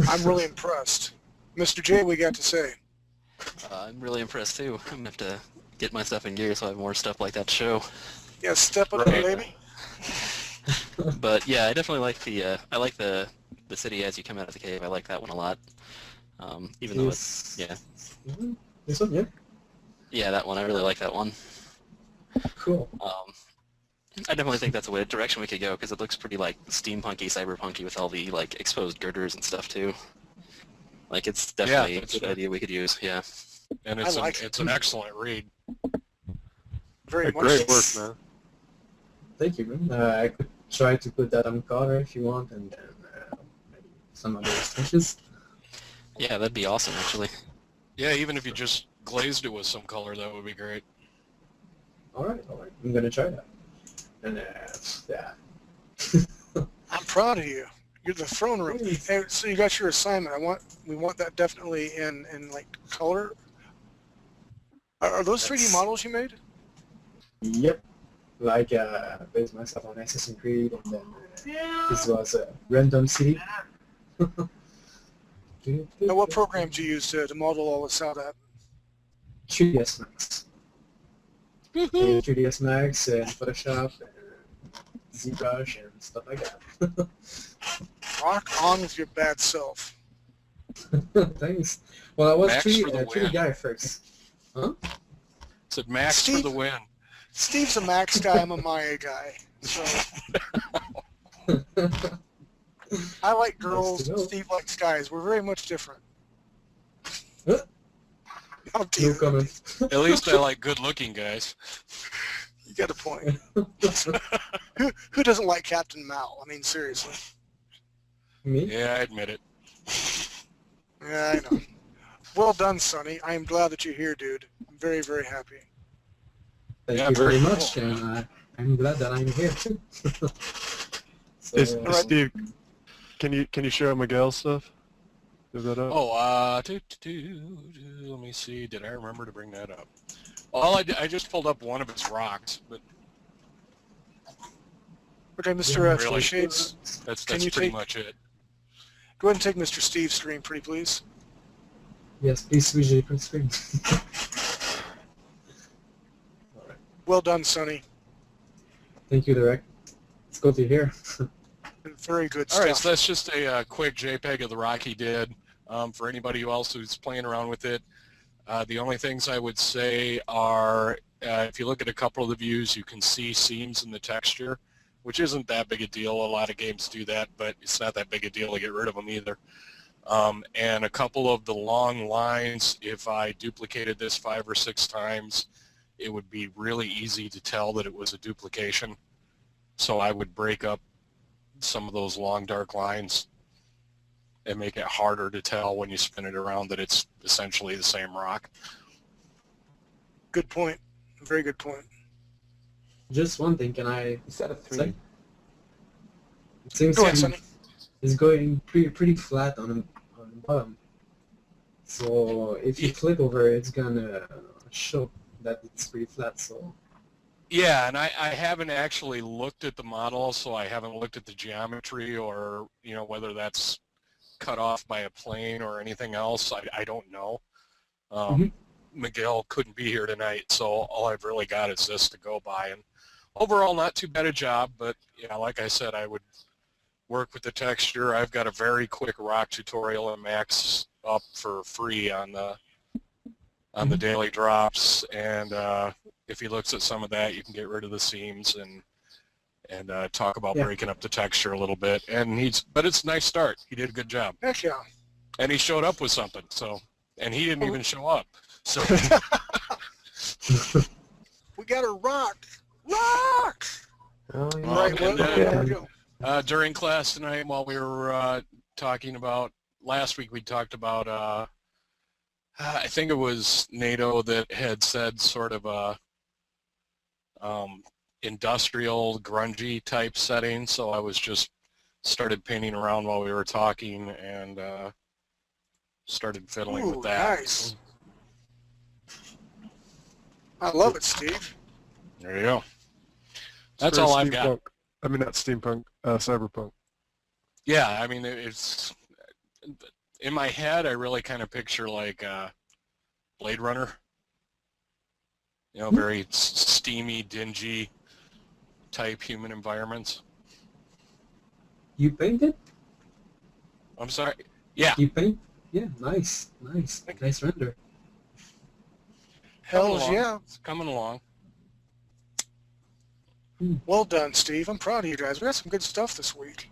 I'm really impressed. Mr. J, we got to say. I'm really impressed too. I'm gonna have to get my stuff in gear so I have more stuff like that to show. Yeah, step up, Right. baby. But yeah, I definitely like the city as you come out of the cave. I like that one a lot. Even though it's This one, yeah. Yeah, that one. I really like that one. Cool. I definitely think that's a direction we could go because it looks pretty like steampunky, cyberpunky with all the like exposed girders and stuff too. Like it's definitely a good idea we could use. Yeah. And I like it's an excellent read. Very much. Great work, man. Thank you, man. I could try to put that on color if you want, and then maybe some other sketches. Yeah, that'd be awesome actually. Yeah, even if you just glazed it with some color, that would be great. All right. I'm gonna try that. And yeah. I'm proud of you. You're the throne room. Hey, so you got your assignment. We want that definitely in like color. Are those 3D models you made? Yep. like based myself on Assassin's Creed, and then this was a random city. Now, what program do you use to model all this out at? 3ds Max. 3ds Max and Photoshop and ZBrush and stuff like that. Rock on with your bad self. Thanks. Well, I was Max 3D guy first. Huh? Said Max Steve? for the win. Steve's a Max guy, I'm a Maya guy. So I like girls, Nice to know. Steve likes guys. We're very much different. Huh? How No dare you. comment. At least I like good-looking guys. You got a point. Who doesn't like Captain Mao? I mean, seriously. Me? Yeah, I admit it. Yeah, I know. Well done, Sonny. I am glad that you're here, dude. I'm very, very happy. Thank Yeah, you very very much, and I'm glad that I'm here too. So, Alright. Steve, can you show Miguel's stuff? Give that up. Oh, let me see. Did I remember to bring that up? Well, I just pulled up one of his rocks, but Okay, Mr. Yeah, Fifty really. Shades, that's Can you pretty take- much it. go ahead and take Mr. Steve's screen, pretty please. yes, please switch the different screen. Well done, Sonny. Thank you, Derek. It's good to hear. Very good All stuff. right, so that's just a quick JPEG of the rock he did. For anybody else who's playing around with it, the only things I would say are if you look at a couple of the views, you can see seams in the texture, which isn't that big a deal. A lot of games do that, but it's not that big a deal to get rid of them either. And a couple of the long lines, if I duplicated this 5 or 6 times, it would be really easy to tell that it was a duplication. So I would break up some of those long dark lines and make it harder to tell when you spin it around that it's essentially the same rock. Good point. Very good point. Just one thing, can I Is that a 3? say? It seems Go ahead, to Sonny. it's going pretty flat on the bottom. So if you flip over, it's gonna show that it's pretty flat. So Yeah, and I haven't actually looked at the model, so I haven't looked at the geometry or, you know, whether that's cut off by a plane or anything else. I don't know. Miguel couldn't be here tonight, so all I've really got is this to go by. And overall, not too bad a job, but, yeah, like I said, I would work with the texture. I've got a very quick rock tutorial in Max up for free on the daily drops, and if he looks at some of that, you can get rid of the seams and talk about breaking up the texture a little bit. And but it's a nice start. He did a good job, Heck yeah. and he showed up with something. So, and he didn't even show up. So, We got a rock. Rock! Oh, yeah. Right, well, and, there we go. during class tonight, while we were talking about last week, we talked about I think it was NATO that had said sort of a industrial, grungy type setting. So I was just started painting around while we were talking and started fiddling Ooh, with that. nice. I love it, Steve. There you go. It's That's very all I've got. steampunk. I mean, not steampunk, cyberpunk. Yeah, I mean, it's in my head. I really kind of picture like Blade Runner. You know, very steamy, dingy type human environments. you painted? I'm sorry. Yeah. You paint? Yeah, nice render. Hells along. yeah. It's coming along. Well done, Steve. I'm proud of you guys. We got some good stuff this week.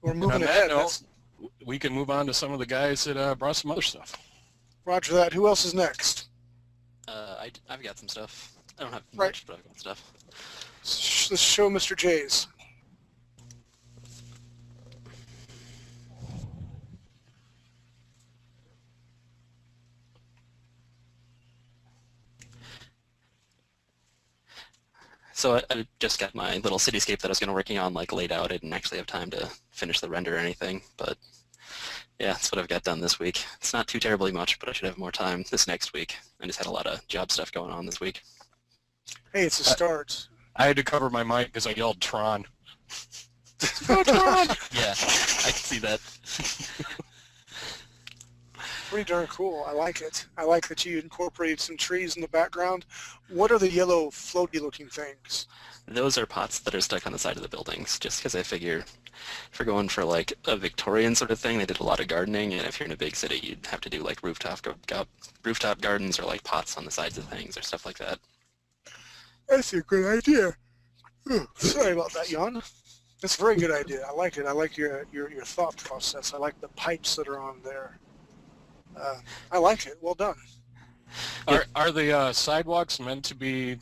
We're On moving that ahead. note, we can move on to some of the guys that brought some other stuff. Roger that. Who else is next? I've got some stuff. I don't have Right. much, but I've got stuff. Let's show Mr. J's. So I just got my little cityscape that I was going to working on like laid out. I didn't actually have time to finish the render or anything, but yeah, that's what I've got done this week. It's not too terribly much, but I should have more time this next week. I just had a lot of job stuff going on this week. Hey, it's a start. I had to cover my mic because I yelled Tron. Oh, Tron! Yeah, I can see that. Pretty darn cool. I like it. I like that you incorporated some trees in the background. What are the yellow floaty-looking things? Those are pots that are stuck on the side of the buildings, just because I figure if you're going for like a Victorian sort of thing, they did a lot of gardening, and if you're in a big city, you'd have to do like rooftop gardens or like pots on the sides of things or stuff like that. That's a good idea. Sorry about that, Jan. That's a very good idea. I like it. I like your thought process. I like the pipes that are on there. I like it. Well done. Are the sidewalks meant to be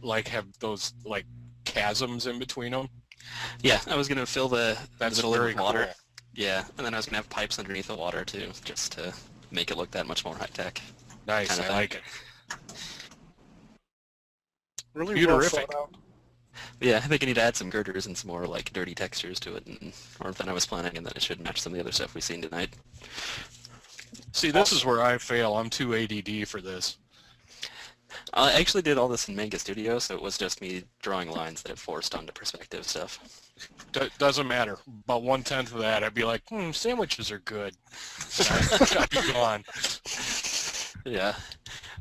like have those like chasms in between them? Yeah, I was gonna fill the That's middle in very with water. cool. Yeah, and then I was gonna have pipes underneath the water too, just to make it look that much more high tech. Nice, Kinda I thing. like it. Really well Beautiful. thought out. Yeah, I think I need to add some girders and some more like dirty textures to it, more than I was planning, and then it should match some of the other stuff we've seen tonight. See, this is where I fail. I'm too ADD for this. I actually did all this in Manga Studio, so it was just me drawing lines that it forced onto perspective stuff. Doesn't matter. About 1/10 of that, I'd be like, sandwiches are good. I'd be gone. Yeah,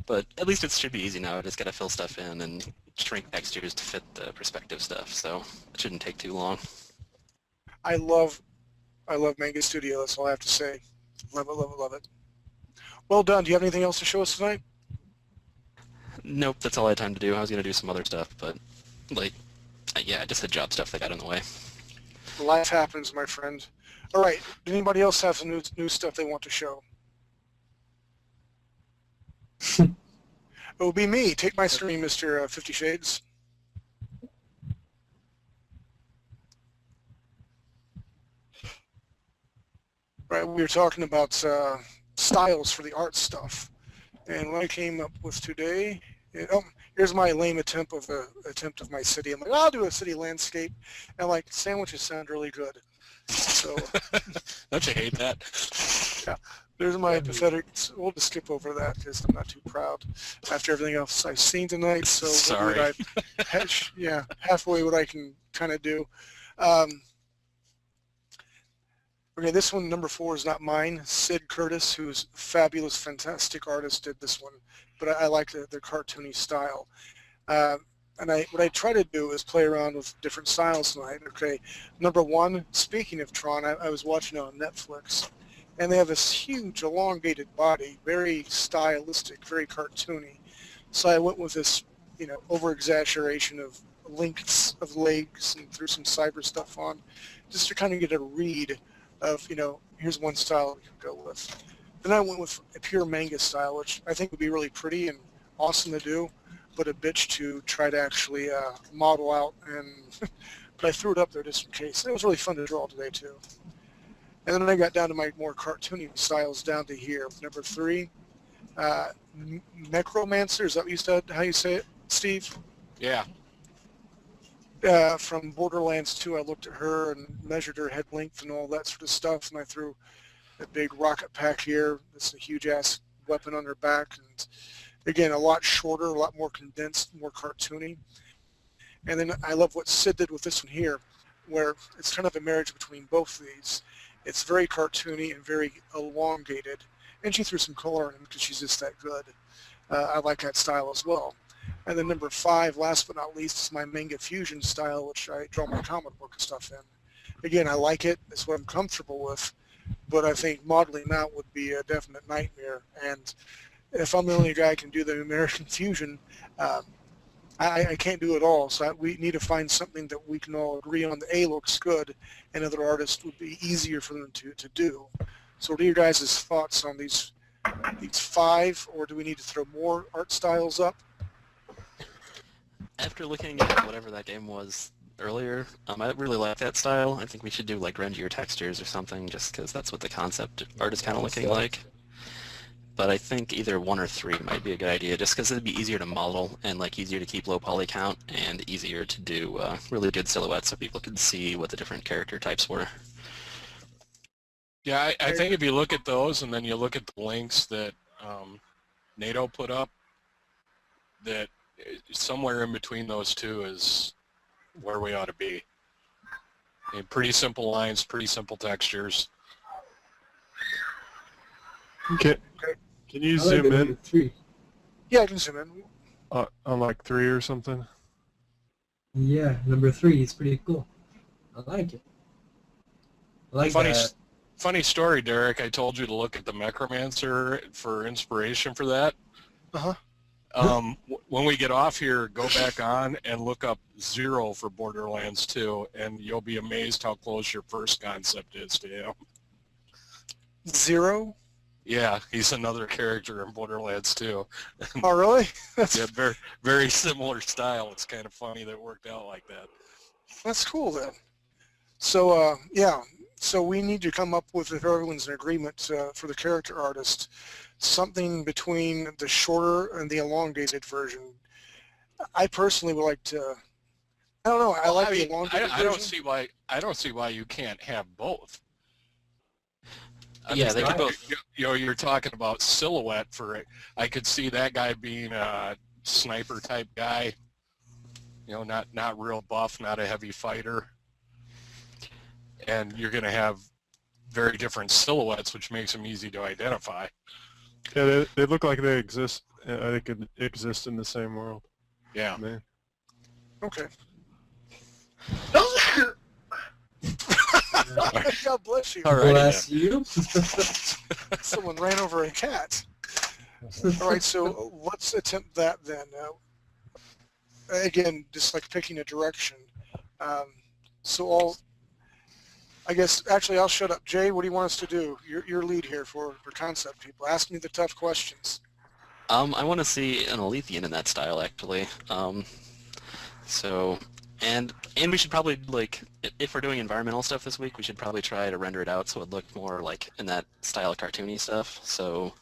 but at least it should be easy now. I just gotta fill stuff in and shrink textures to fit the perspective stuff, so it shouldn't take too long. I love Manga Studio. That's all I have to say. Love it, love it, love it. Well done. Do you have anything else to show us tonight? Nope, that's all I had time to do. I was gonna do some other stuff, but like, yeah, just the job stuff that got in the way. Life happens, my friend. All right. Did anybody else have some new stuff they want to show? It will be me. Take my screen, Mr. 50 Shades. Right, we were talking about styles for the art stuff, and what I came up with today. Here's my lame attempt of my city. I'm like, I'll do a city landscape, and I'm like, sandwiches sound really good. So Don't you hate that? yeah, there's my pathetic. We'll just skip over that because I'm not too proud after everything else I've seen tonight. So Sorry. yeah, halfway what I can kind of do. Okay, this one, number 4, is not mine. Sid Curtis, who's a fabulous, fantastic artist, did this one, but I like the cartoony style. And what I try to do is play around with different styles tonight. Okay, number 1, speaking of Tron, I was watching it on Netflix, and they have this huge, elongated body, very stylistic, very cartoony. So I went with this, over-exaggeration of lengths of legs and threw some cyber stuff on, just to kind of get a read of, here's one style we could go with. Then I went with a pure manga style, which I think would be really pretty and awesome to do, but a bitch to try to actually model out. But I threw it up there just in case. It was really fun to draw today too. And then I got down to my more cartoony styles down to here. Number 3, Necromancer. Is that how you say it, Steve? Yeah. From Borderlands 2, I looked at her and measured her head length and all that sort of stuff, and I threw a big rocket pack here. It's a huge-ass weapon on her back, and again, a lot shorter, a lot more condensed, more cartoony. And then I love what Sid did with this one here, where it's kind of a marriage between both of these. It's very cartoony and very elongated, and she threw some color in it because she's just that good. I like that style as well. And then number 5, last but not least, is my manga fusion style, which I draw my comic book stuff in. Again, I like it. It's what I'm comfortable with, but I think modeling out would be a definite nightmare. And if I'm the only guy who can do the American fusion, I can't do it all. So we need to find something that we can all agree on that A, looks good, and other artists would be easier for them to do. So what are your guys' thoughts on these 5, or do we need to throw more art styles up? After looking at whatever that game was earlier, I really like that style. I think we should do like grungier textures or something, just because that's what the concept art is kind of looking like. But I think either 1 or 3 might be a good idea, just because it'd be easier to model and like easier to keep low poly count and easier to do really good silhouettes so people could see what the different character types were. Yeah, I think if you look at those and then you look at the links that NATO put up, that somewhere in between those two is where we ought to be. And pretty simple lines, pretty simple textures. Can you I like zoom the in number 3. Yeah, I can zoom in. on like 3 or something? Yeah, number 3 is pretty cool. I like it. I like that. Funny story, Derek. I told you to look at the Necromancer for inspiration for that. Uh-huh. When we get off here, go back on and look up Zero for Borderlands 2, and you'll be amazed how close your first concept is to him. Zero? Yeah, he's another character in Borderlands 2. Oh, really? Yeah, very, very similar style. It's kind of funny that it worked out like that. That's cool then. So, yeah. So we need to come up with, if everyone's in agreement, for the character artist, something between the shorter and the elongated version. I personally would like to. I don't know. I like the elongated version. I don't see why you can't have both. Yeah, they could both. You're talking about silhouette for it. I could see that guy being a sniper type guy. Not real buff, not a heavy fighter. And you're going to have very different silhouettes, which makes them easy to identify. Yeah, they look like they exist. They could exist in the same world. Yeah. Man. Okay. God bless you. All right. Bless you. Someone ran over a cat. All right, so let's attempt that then. Again, just like picking a direction. I guess, actually, I'll shut up. Jay, what do you want us to do? Your lead here for concept people. Ask me the tough questions. I want to see an Alethian in that style, actually. And we should probably, like, if we're doing environmental stuff this week, we should probably try to render it out so it looked more like in that style of cartoony stuff. So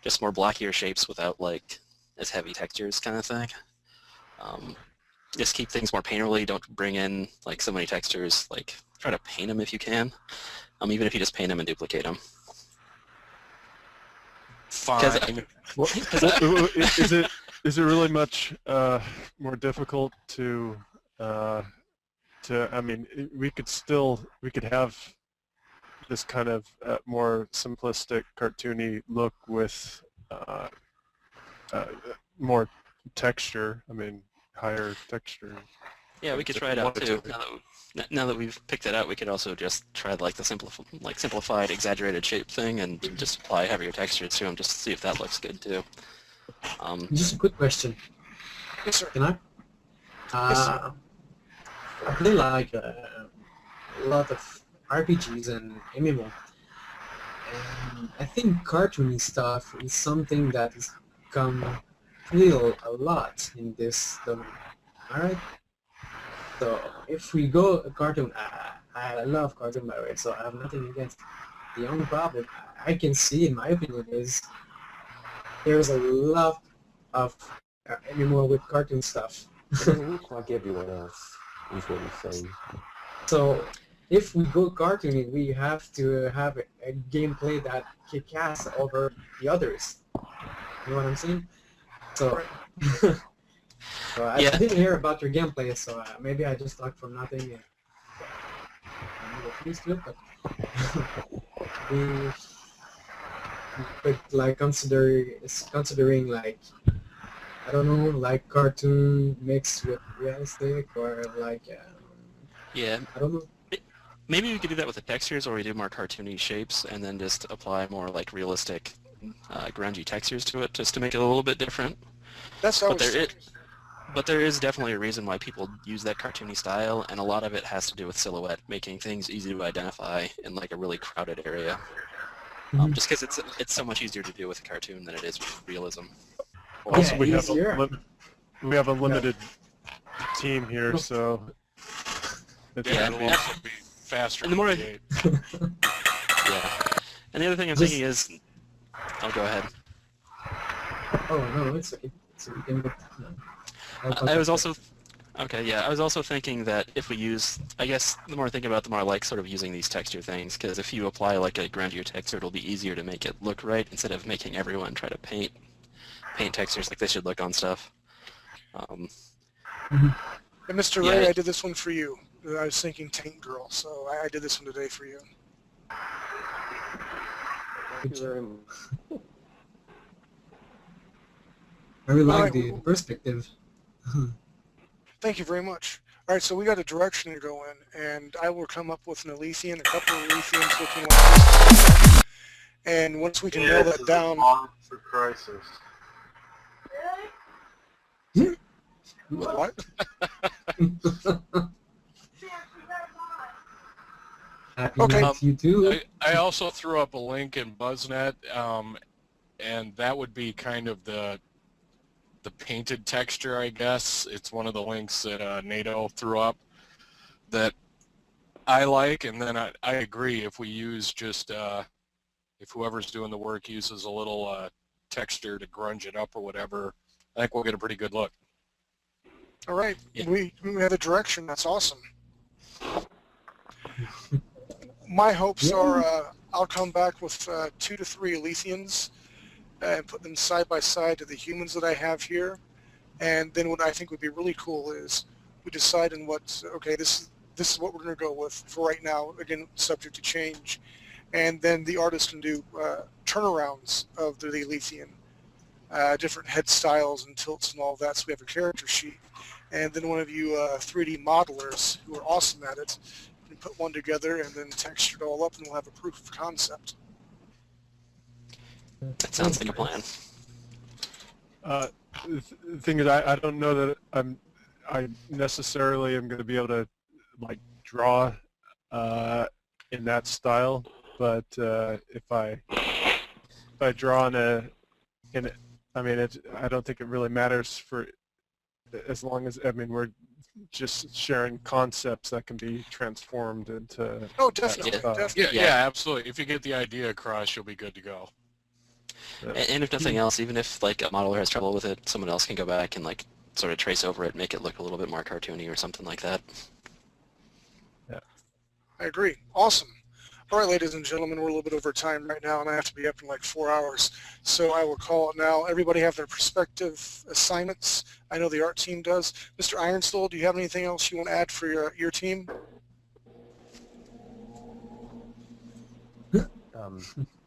just more blockier shapes without, like, as heavy textures kind of thing. Just keep things more painterly. Don't bring in, like, so many textures. Like, try to paint them if you can, even if you just paint them and duplicate them. Fine. Is it really much more difficult to I mean, we could have this kind of more simplistic, cartoony look with more texture. I mean, higher texture. Yeah, we could try it out too. Now that we've picked it out, we could also just try like the simplified, exaggerated shape thing, and just apply heavier textures to them, just to see if that looks good too. Just a quick question. Yes, sir. Can I? Yes, sir. I play like a lot of RPGs and MMO, and I think cartoony stuff is something that has come real a lot in this domain. Alright? So if we go a cartoon, I love cartoon by the way, so I have nothing against it. The only problem I can see, in my opinion, is there's a lot of MMO with cartoon stuff. Look like everyone else, is what he's saying. So if we go cartoony, we have to have a gameplay that kicks ass over the others. You know what I'm saying? So, so I didn't hear about your gameplay, so maybe I just talked from nothing. And, I'm not used to it, but we could like considering like, I don't know, like cartoon mixed with realistic, or like Yeah. I don't know. Maybe we could do that with the textures, or we do more cartoony shapes, and then just apply more like realistic, grungy textures to it, just to make it a little bit different. That's how it's But there is definitely a reason why people use that cartoony style, and a lot of it has to do with silhouette, making things easy to identify in like a really crowded area. Just because it's so much easier to do with a cartoon than it is with realism. Also, we easier. have a limited team here, so It'll also be faster. And the more to create. Yeah. And the other thing I'm thinking is, I'll go ahead. Oh no, it's okay. So we can look. I was also thinking that if we use, I guess the more I think about it, the more I like sort of using these texture things, because if you apply like a grungier texture, it'll be easier to make it look right instead of making everyone try to paint textures like they should look on stuff. Um, And Mr. Yeah, Ray, it- I did this one for you. I was thinking Tank Girl, so I did this one today for you. Thank you very much. I really All like right. the perspective. Thank you very much. All right, so we got a direction to go in, and I will come up with an Elysian, a couple of Elysians looking like this. And once we can nail that down... For crisis. What? Happy Okay. night to you too. I also threw up a link in BuzzNet, and that would be kind of the painted texture, I guess. It's one of the links that NATO threw up that I like, and then I agree if we use just if whoever's doing the work uses a little texture to grunge it up or whatever, I think we'll get a pretty good look. All right, Yeah. we have a direction. That's awesome. My hopes are I'll come back with 2 to 3 Elysians and put them side by side to the humans that I have here. And then what I think would be really cool is we decide on what, okay, this is what we're going to go with for right now, again, subject to change. And then the artist can do turnarounds of the Elysian, different head styles and tilts and all that, so we have a character sheet. And then one of you 3D modelers who are awesome at it can put one together and then texture it all up, and we'll have a proof of concept. that sounds like a plan. The thing is, I don't know that I necessarily am going to be able to like draw in that style, but if I draw I mean, I don't think it really matters for as long as we're just sharing concepts that can be transformed into. Oh, definitely, Yeah. definitely. Yeah, absolutely. If you get the idea across, you'll be good to go. And if nothing else, even if like a modeler has trouble with it, someone else can go back and like sort of trace over it, make it look a little bit more cartoony or something like that. I agree. Awesome. All right, ladies and gentlemen, we're a little bit over time right now, and I have to be up in like 4 hours. So I will call it now. Everybody have their prospective assignments. I know the art team does. Mr. Ironstone, do you have anything else you want to add for your team?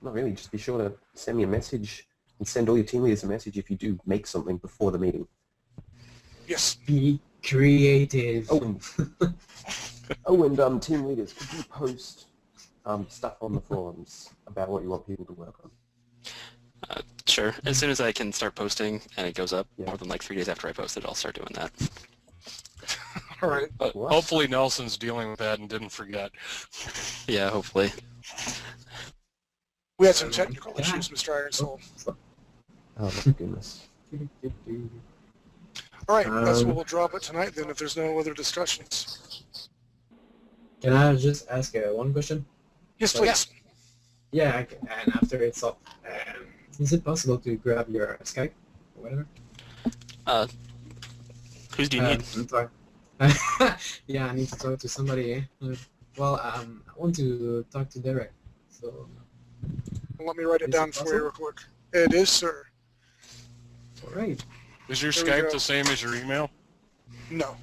Not really. Just be sure to send me a message and send all your team leaders a message if you do make something before the meeting. Yes. Be creative. And team leaders, could you post stuff on the forums about what you want people to work on? Sure. As soon as I can start posting and it goes up Yeah. more than like 3 days after I post it, I'll start doing that. All right. But What? hopefully Nelson's dealing with that and didn't forget. Yeah, hopefully. We had some technical issues, Mr. Ironstone. Oh my goodness. All right, that's what we'll drop it tonight then if there's no other discussions. Can I just ask one question? Yes, please. Yeah, and after it's up, is it possible to grab your Skype or whatever? Whose do you need? I'm sorry. Yeah, I need to talk to somebody. Well, I want to talk to Derek. So. Let me write it Is down it for you possible? real quick. It is, sir. All right. Is your There we Skype go. the same as your email? No.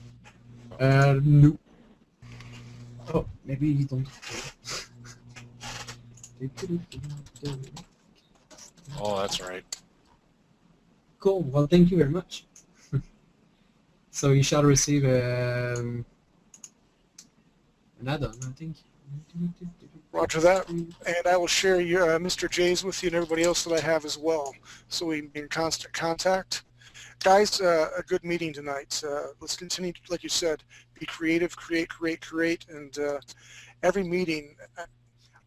No. Oh, maybe you don't. Oh, that's right. Cool. Well, thank you very much. So you shall receive an add-on, I think. Roger that. And I will share your Mr. J's with you and everybody else that I have as well, so we can be in constant contact. Guys, a good meeting tonight. Let's continue, like you said, be creative, create, and every meeting,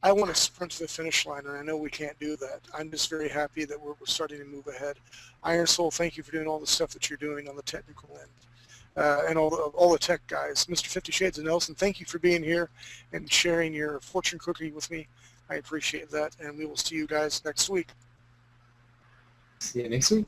I want to sprint to the finish line, and I know we can't do that. I'm just very happy that we're starting to move ahead. Iron Soul, thank you for doing all the stuff that you're doing on the technical end. And all the tech guys. Mr. 50 Shades of Nelson, thank you for being here and sharing your fortune cookie with me. I appreciate that, and we will see you guys next week. See you next week.